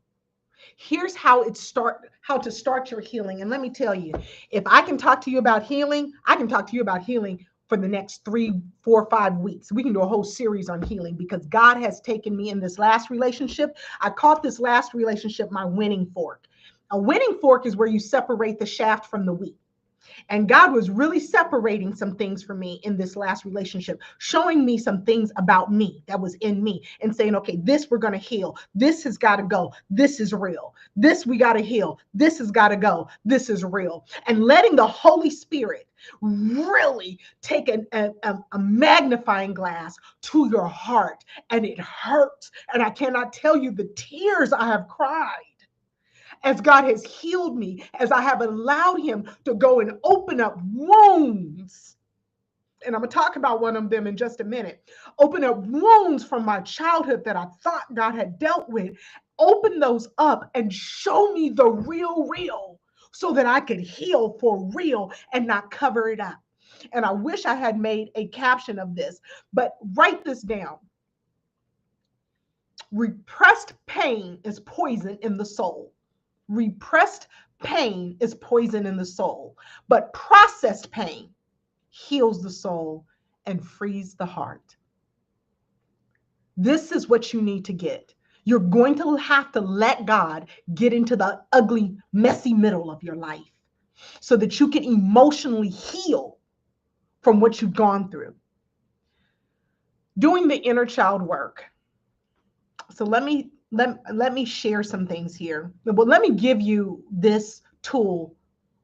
Here's how to start your healing. And let me tell you, if I can talk to you about healing, I can talk to you about healing for the next 3, 4, 5 weeks. We can do a whole series on healing, because God has taken me in this last relationship. I called this last relationship my winning fork. A winning fork is where you separate the shaft from the wheat. And God was really separating some things for me in this last relationship, showing me some things about me that was in me and saying, okay, this we're going to heal. This has got to go. This is real. This we got to heal. This has got to go. This is real. And letting the Holy Spirit really take a magnifying glass to your heart. And it hurts. And I cannot tell you the tears I have cried as God has healed me, as I have allowed him to go and open up wounds. And I'm going to talk about one of them in just a minute. Open up wounds from my childhood that I thought God had dealt with. Open those up and show me the real, so that I could heal for real and not cover it up. And I wish I had made a caption of this, but write this down. Repressed pain is poison in the soul. Repressed pain is poison in the soul, but processed pain heals the soul and frees the heart. This is what you need to get. You're going to have to let God get into the ugly, messy middle of your life so that you can emotionally heal from what you've gone through. Doing the inner child work. So let me share some things here. Well, let me give you this tool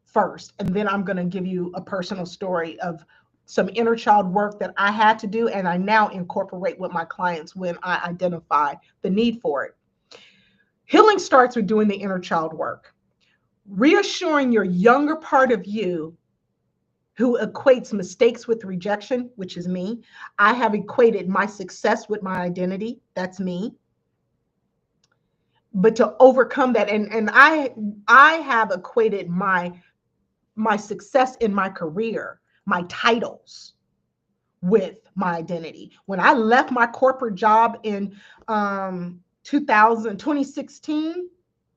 first, and then I'm going to give you a personal story of some inner child work that I had to do, and I now incorporate with my clients when I identify the need for it. Healing starts with doing the inner child work. Reassuring your younger part of you who equates mistakes with rejection, which is me. I have equated my success with my identity. That's me. But to overcome that, and I have equated my success in my career, my titles, with my identity. When I left my corporate job in 2016,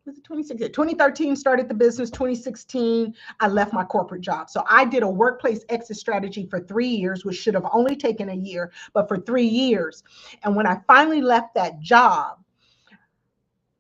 Was it 2016? 2013 started the business. 2016, I left my corporate job. So I did a workplace exit strategy for 3 years, which should have only taken a year, but for 3 years. And when I finally left that job,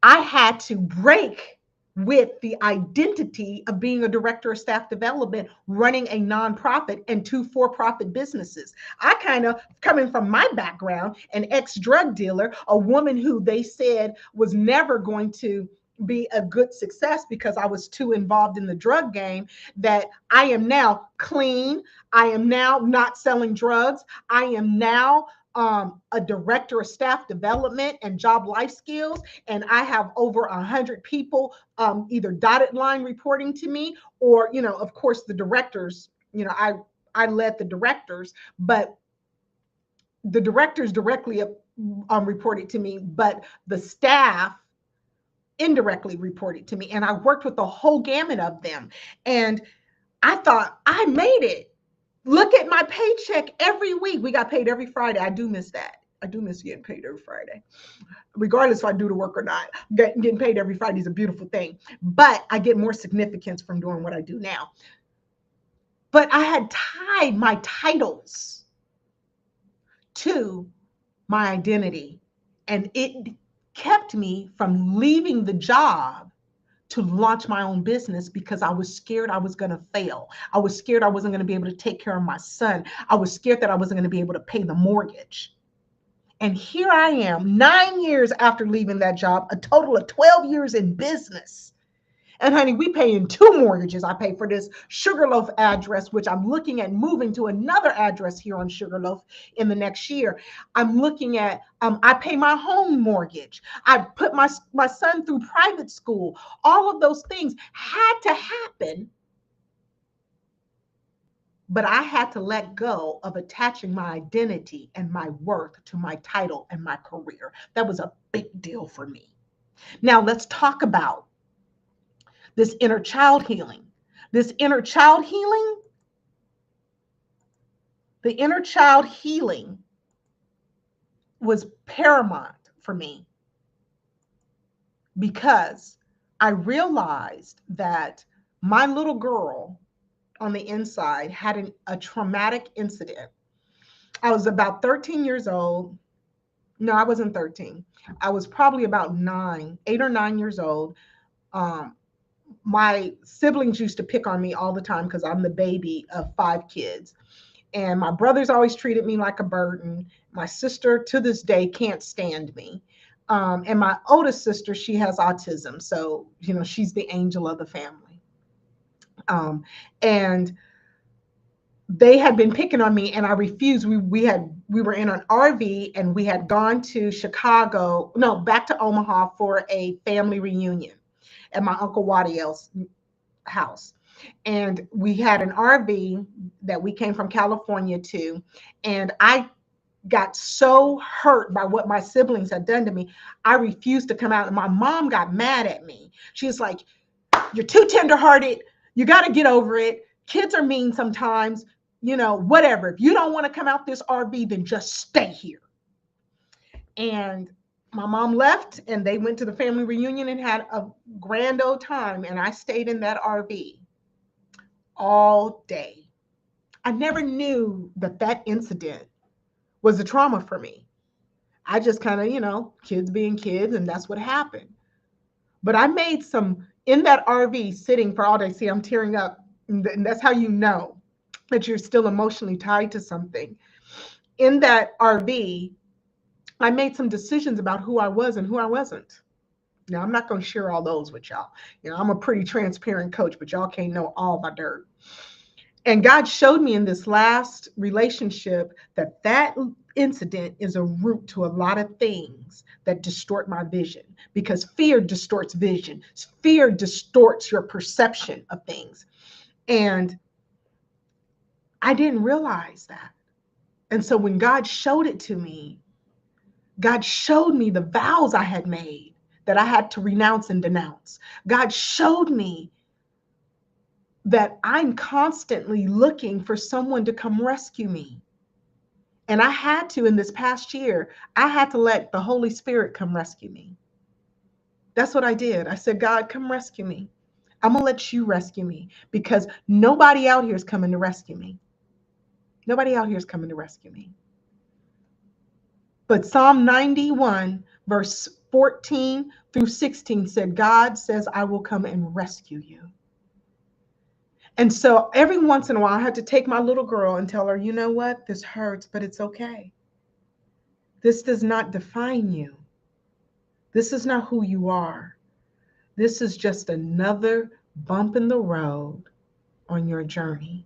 I had to break with the identity of being a director of staff development, running a nonprofit and two for-profit businesses. I kind of, coming from my background, an ex-drug dealer, a woman who they said was never going to be a good success because I was too involved in the drug game, that I am now clean. I am now not selling drugs. I am now a director of staff development and job life skills, and I have over 100 people, either dotted line reporting to me, or of course the directors. I led the directors, but the directors directly reported to me, but the staff indirectly reported to me, and I worked with the whole gamut of them. And I thought, I made it. Look at my paycheck every week. We got paid every Friday. I do miss that. I do miss getting paid every Friday, regardless if I do the work or not. Getting paid every Friday is a beautiful thing, but I get more significance from doing what I do now. But I had tied my titles to my identity, and it kept me from leaving the job to launch my own business because I was scared I was going to fail. I was scared I wasn't going to be able to take care of my son. I was scared that I wasn't going to be able to pay the mortgage. And here I am, 9 years after leaving that job, a total of 12 years in business. And honey, we paying two mortgages. I pay for this Sugarloaf address, which I'm looking at moving to another address here on Sugarloaf in the next year. I'm looking at, I pay my home mortgage. I put my son through private school. All of those things had to happen. But I had to let go of attaching my identity and my worth to my title and my career. That was a big deal for me. Now let's talk about this inner child healing. This inner child healing, the inner child healing was paramount for me because I realized that my little girl on the inside had a traumatic incident. I was about 13 years old. No, I wasn't 13. I was probably about 8 or 9 years old. My siblings used to pick on me all the time because I'm the baby of 5 kids. And my brothers always treated me like a burden. My sister, to this day, can't stand me. And my oldest sister, she has autism. So, she's the angel of the family. And they had been picking on me, and I refused. We were in an RV, and we had gone to back to Omaha for a family reunion at my Uncle Wadiel's house. And we had an RV that we came from California to, and I got so hurt by what my siblings had done to me, I refused to come out. And my mom got mad at me. She was like, "You're too tenderhearted. You got to get over it. Kids are mean sometimes. Whatever. If you don't want to come out this RV, then just stay here." And my mom left, and they went to the family reunion and had a grand old time. And I stayed in that RV all day. I never knew that incident was a trauma for me. I just kind of, kids being kids, and that's what happened. But I made in that RV sitting for all day. See, I'm tearing up. And that's how you know that you're still emotionally tied to something. In that RV, I made some decisions about who I was and who I wasn't. Now, I'm not going to share all those with y'all. I'm a pretty transparent coach, but y'all can't know all my dirt. And God showed me in this last relationship that incident is a root to a lot of things that distort my vision, because fear distorts vision. Fear distorts your perception of things. And I didn't realize that. And so when God showed it to me, God showed me the vows I had made that I had to renounce and denounce. God showed me that I'm constantly looking for someone to come rescue me. And I had to, in this past year, I had to let the Holy Spirit come rescue me. That's what I did. I said, God, come rescue me. I'm going to let you rescue me because nobody out here is coming to rescue me. Nobody out here is coming to rescue me. But Psalm 91, verse 14 through 16 said, God says, I will come and rescue you. And so every once in a while, I had to take my little girl and tell her, you know what? This hurts, but it's okay. This does not define you. This is not who you are. This is just another bump in the road on your journey.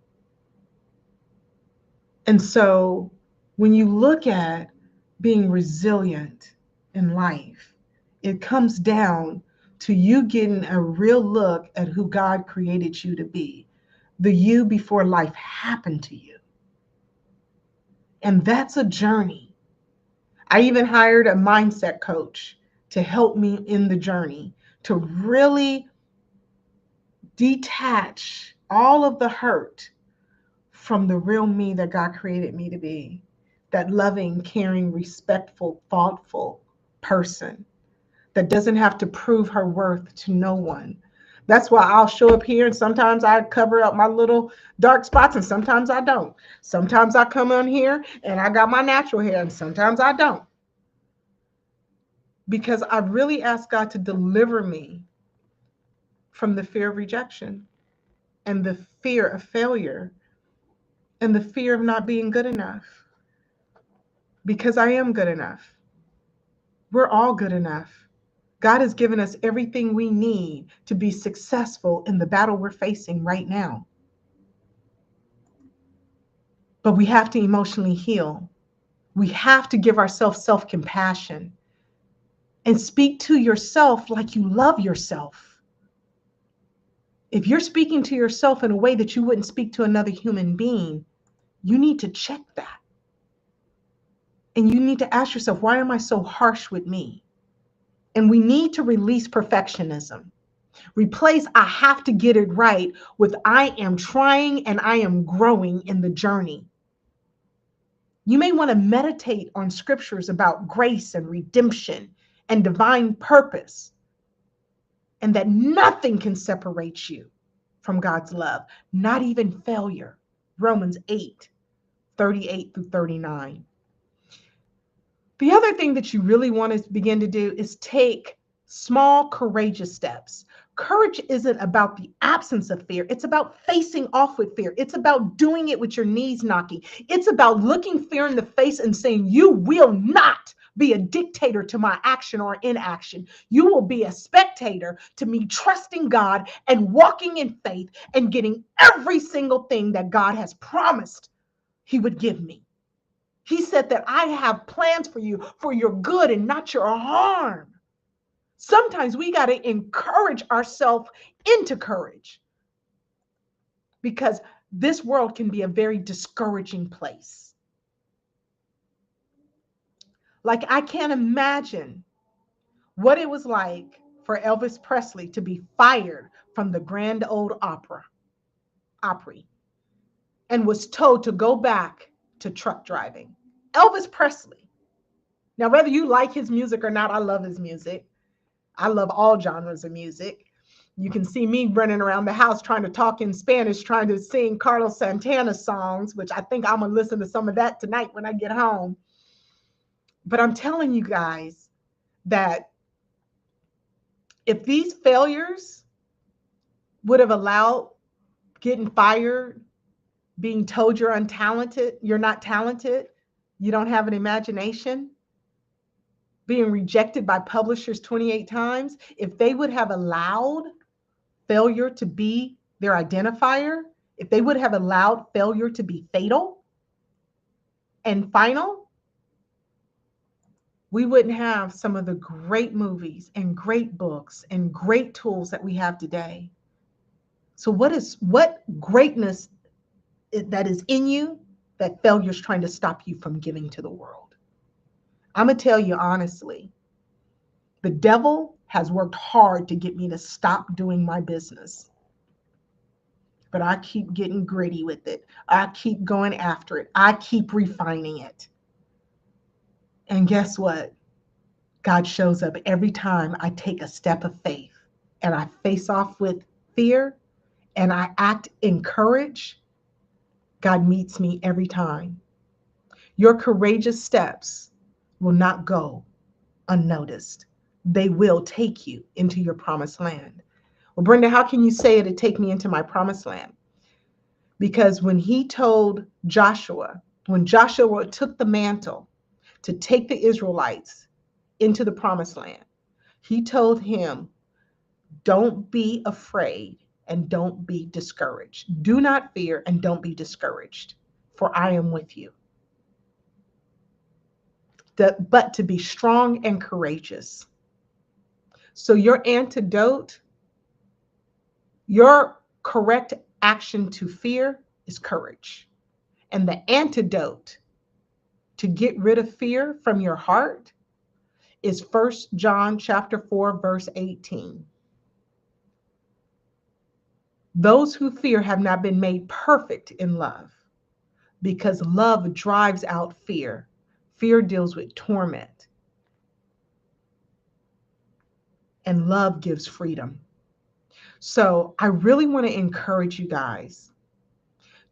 And so when you look at being resilient in life, it comes down to you getting a real look at who God created you to be, the you before life happened to you. And that's a journey. I even hired a mindset coach to help me in the journey, to really detach all of the hurt from the real me that God created me to be, that loving, caring, respectful, thoughtful person that doesn't have to prove her worth to no one. That's why I'll show up here and sometimes I cover up my little dark spots and sometimes I don't. Sometimes I come on here and I got my natural hair and sometimes I don't. Because I really ask God to deliver me from the fear of rejection and the fear of failure and the fear of not being good enough. Because I am good enough. We're all good enough. God has given us everything we need to be successful in the battle we're facing right now. But we have to emotionally heal. We have to give ourselves self-compassion and speak to yourself like you love yourself. If you're speaking to yourself in a way that you wouldn't speak to another human being, you need to check that. And you need to ask yourself, why am I so harsh with me? And we need to release perfectionism. Replace I have to get it right with I am trying and I am growing in the journey. You may want to meditate on scriptures about grace and redemption and divine purpose, and that nothing can separate you from God's love, not even failure. Romans 8:38 through 39. The other thing that you really want to begin to do is take small, courageous steps. Courage isn't about the absence of fear. It's about facing off with fear. It's about doing it with your knees knocking. It's about looking fear in the face and saying, you will not be a dictator to my action or inaction. You will be a spectator to me trusting God and walking in faith and getting every single thing that God has promised He would give me. He said that I have plans for you for your good and not your harm. Sometimes we got to encourage ourselves into courage because this world can be a very discouraging place. Like, I can't imagine what it was like for Elvis Presley to be fired from the Grand Ole Opry, and was told to go back to truck driving. Elvis Presley. Now, whether you like his music or not, I love his music. I love all genres of music. You can see me running around the house trying to talk in Spanish, trying to sing Carlos Santana songs, which I think I'm going to listen to some of that tonight when I get home. But I'm telling you guys that if these failures would have allowed getting fired, being told you're untalented, you're not talented, you don't have an imagination, being rejected by publishers 28 times, if they would have allowed failure to be their identifier, if they would have allowed failure to be fatal and final, we wouldn't have some of the great movies and great books and great tools that we have today. So what greatness that is in you that failure is trying to stop you from giving to the world? I'm going to tell you honestly, the devil has worked hard to get me to stop doing my business. But I keep getting gritty with it. I keep going after it. I keep refining it. And guess what? God shows up every time I take a step of faith and I face off with fear and I act in courage. God meets me every time. Your courageous steps will not go unnoticed. They will take you into your promised land. Well, Brenda, how can you say it'd take me into my promised land? Because when Joshua took the mantle to take the Israelites into the promised land, he told him, don't be afraid and don't be discouraged. Do not fear and don't be discouraged, for I am with you. But to be strong and courageous. So your antidote, your correct action to fear is courage. And the antidote to get rid of fear from your heart is 1 John chapter 4, verse 18. Those who fear have not been made perfect in love, because love drives out fear. Fear deals with torment, and love gives freedom. So I really want to encourage you guys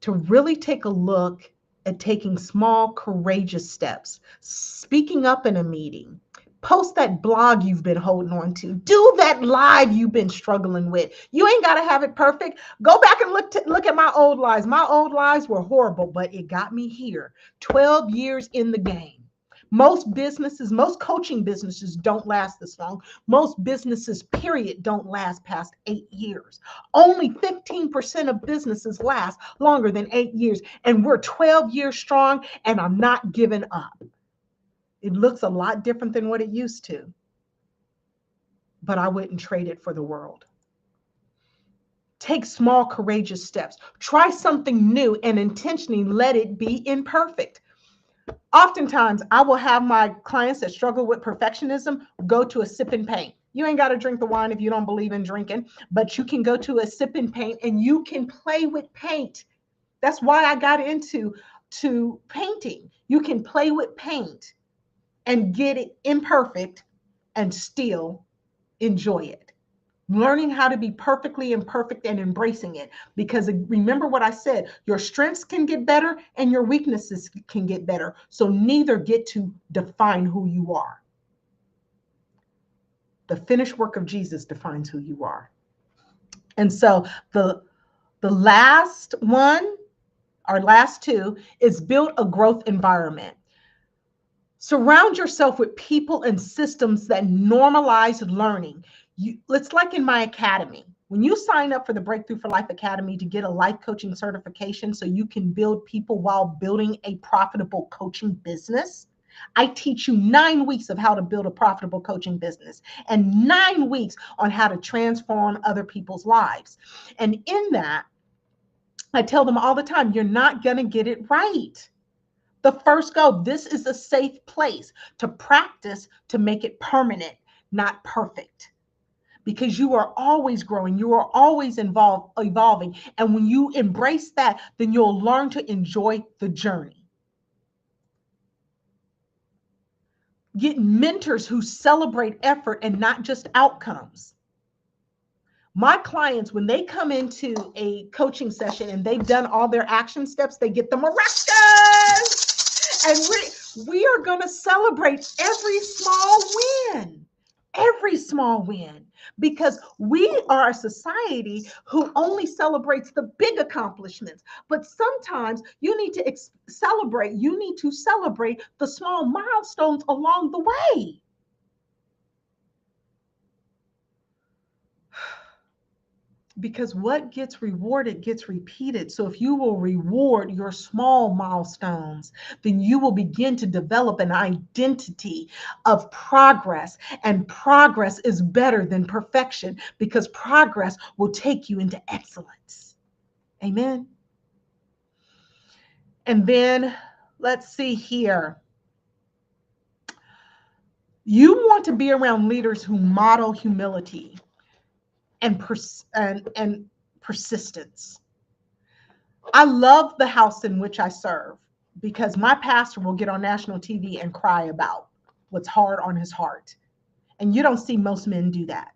to really take a look at taking small, courageous steps, speaking up in a meeting, post that blog you've been holding on to, do that live you've been struggling with. You ain't got to have it perfect. Go back and look at my old lives. My old lives were horrible, but it got me here. 12 years in the game. Most coaching businesses don't last this long. Most businesses, period, don't last past 8 years. Only 15% of businesses last longer than 8 years. And we're 12 years strong, and I'm not giving up. It looks a lot different than what it used to, but I wouldn't trade it for the world. Take small, courageous steps. Try something new and intentionally let it be imperfect. Oftentimes, I will have my clients that struggle with perfectionism go to a sip and paint. You ain't got to drink the wine if you don't believe in drinking, but you can go to a sip and paint and you can play with paint. That's why I got into painting. You can play with paint and get it imperfect and still enjoy it. Learning how to be perfectly imperfect and embracing it. Because remember what I said, your strengths can get better and your weaknesses can get better. So neither get to define who you are. The finished work of Jesus defines who you are. And so the last one, our last two, is build a growth environment. Surround yourself with people and systems that normalize learning. It's like in my academy. When you sign up for the Breakthrough for Life Academy to get a life coaching certification so you can build people while building a profitable coaching business, I teach you 9 weeks of how to build a profitable coaching business and 9 weeks on how to transform other people's lives. And in that, I tell them all the time, you're not going to get it right. The first go, this is a safe place to practice to make it permanent, not perfect. Because you are always growing, you are always evolving. And when you embrace that, then you'll learn to enjoy the journey. Get mentors who celebrate effort and not just outcomes. My clients, when they come into a coaching session and they've done all their action steps, they get the miraculous. And we are going to celebrate every small win, because we are a society who only celebrates the big accomplishments. But sometimes you need to celebrate the small milestones along the way. Because what gets rewarded gets repeated. So if you will reward your small milestones, then you will begin to develop an identity of progress. And progress is better than perfection, because progress will take you into excellence. Amen. And then let's see here. You want to be around leaders who model humility and persistence. I love the house in which I serve, because my pastor will get on national TV and cry about what's hard on his heart. And you don't see most men do that.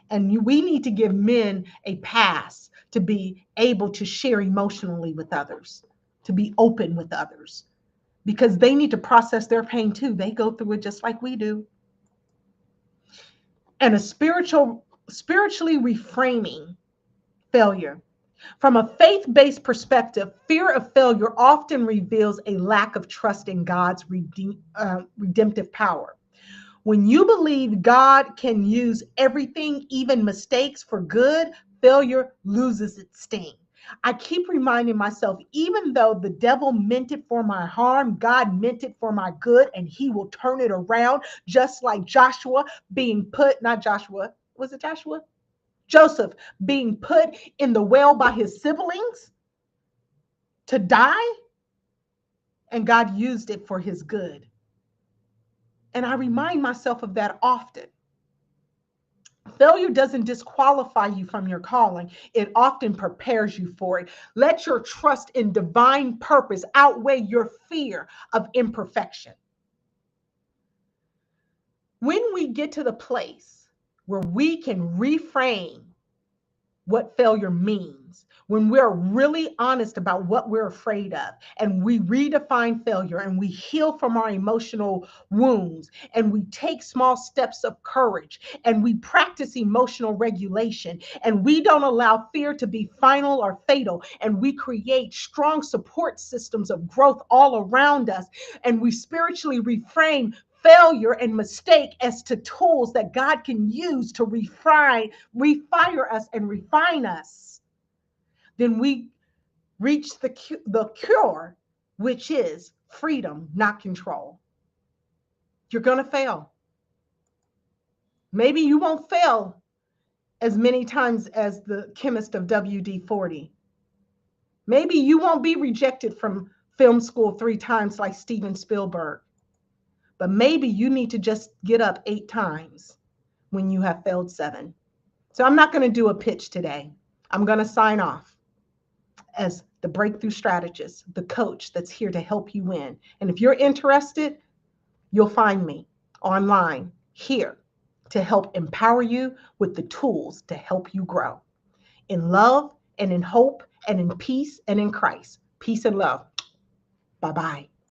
And we need to give men a pass to be able to share emotionally with others, to be open with others, because they need to process their pain too. They go through it just like we do. And spiritually reframing failure. From a faith-based perspective, fear of failure often reveals a lack of trust in God's redemptive power. When you believe God can use everything, even mistakes, for good, failure loses its sting. I keep reminding myself, even though the devil meant it for my harm, God meant it for my good, and he will turn it around, just like Joshua being put, not Joshua, was it Joshua? Joseph being put in the well by his siblings to die, and God used it for his good. And I remind myself of that often. Failure doesn't disqualify you from your calling, it often prepares you for it. Let your trust in divine purpose outweigh your fear of imperfection. When we get to the place where we can reframe what failure means, when we're really honest about what we're afraid of, and we redefine failure, and we heal from our emotional wounds, and we take small steps of courage, and we practice emotional regulation, and we don't allow fear to be final or fatal, and we create strong support systems of growth all around us, and we spiritually reframe failure and mistake as to tools that God can use to refire us and refine us, then we reach the cure, which is freedom, not control. You're going to fail. Maybe you won't fail as many times as the chemist of WD-40. Maybe you won't be rejected from film school 3 times like Steven Spielberg. But maybe you need to just get up 8 times when you have failed 7. So I'm not going to do a pitch today. I'm going to sign off as the breakthrough strategist, the coach that's here to help you win. And if you're interested, you'll find me online here to help empower you with the tools to help you grow in love and in hope and in peace and in Christ. Peace and love. Bye-bye.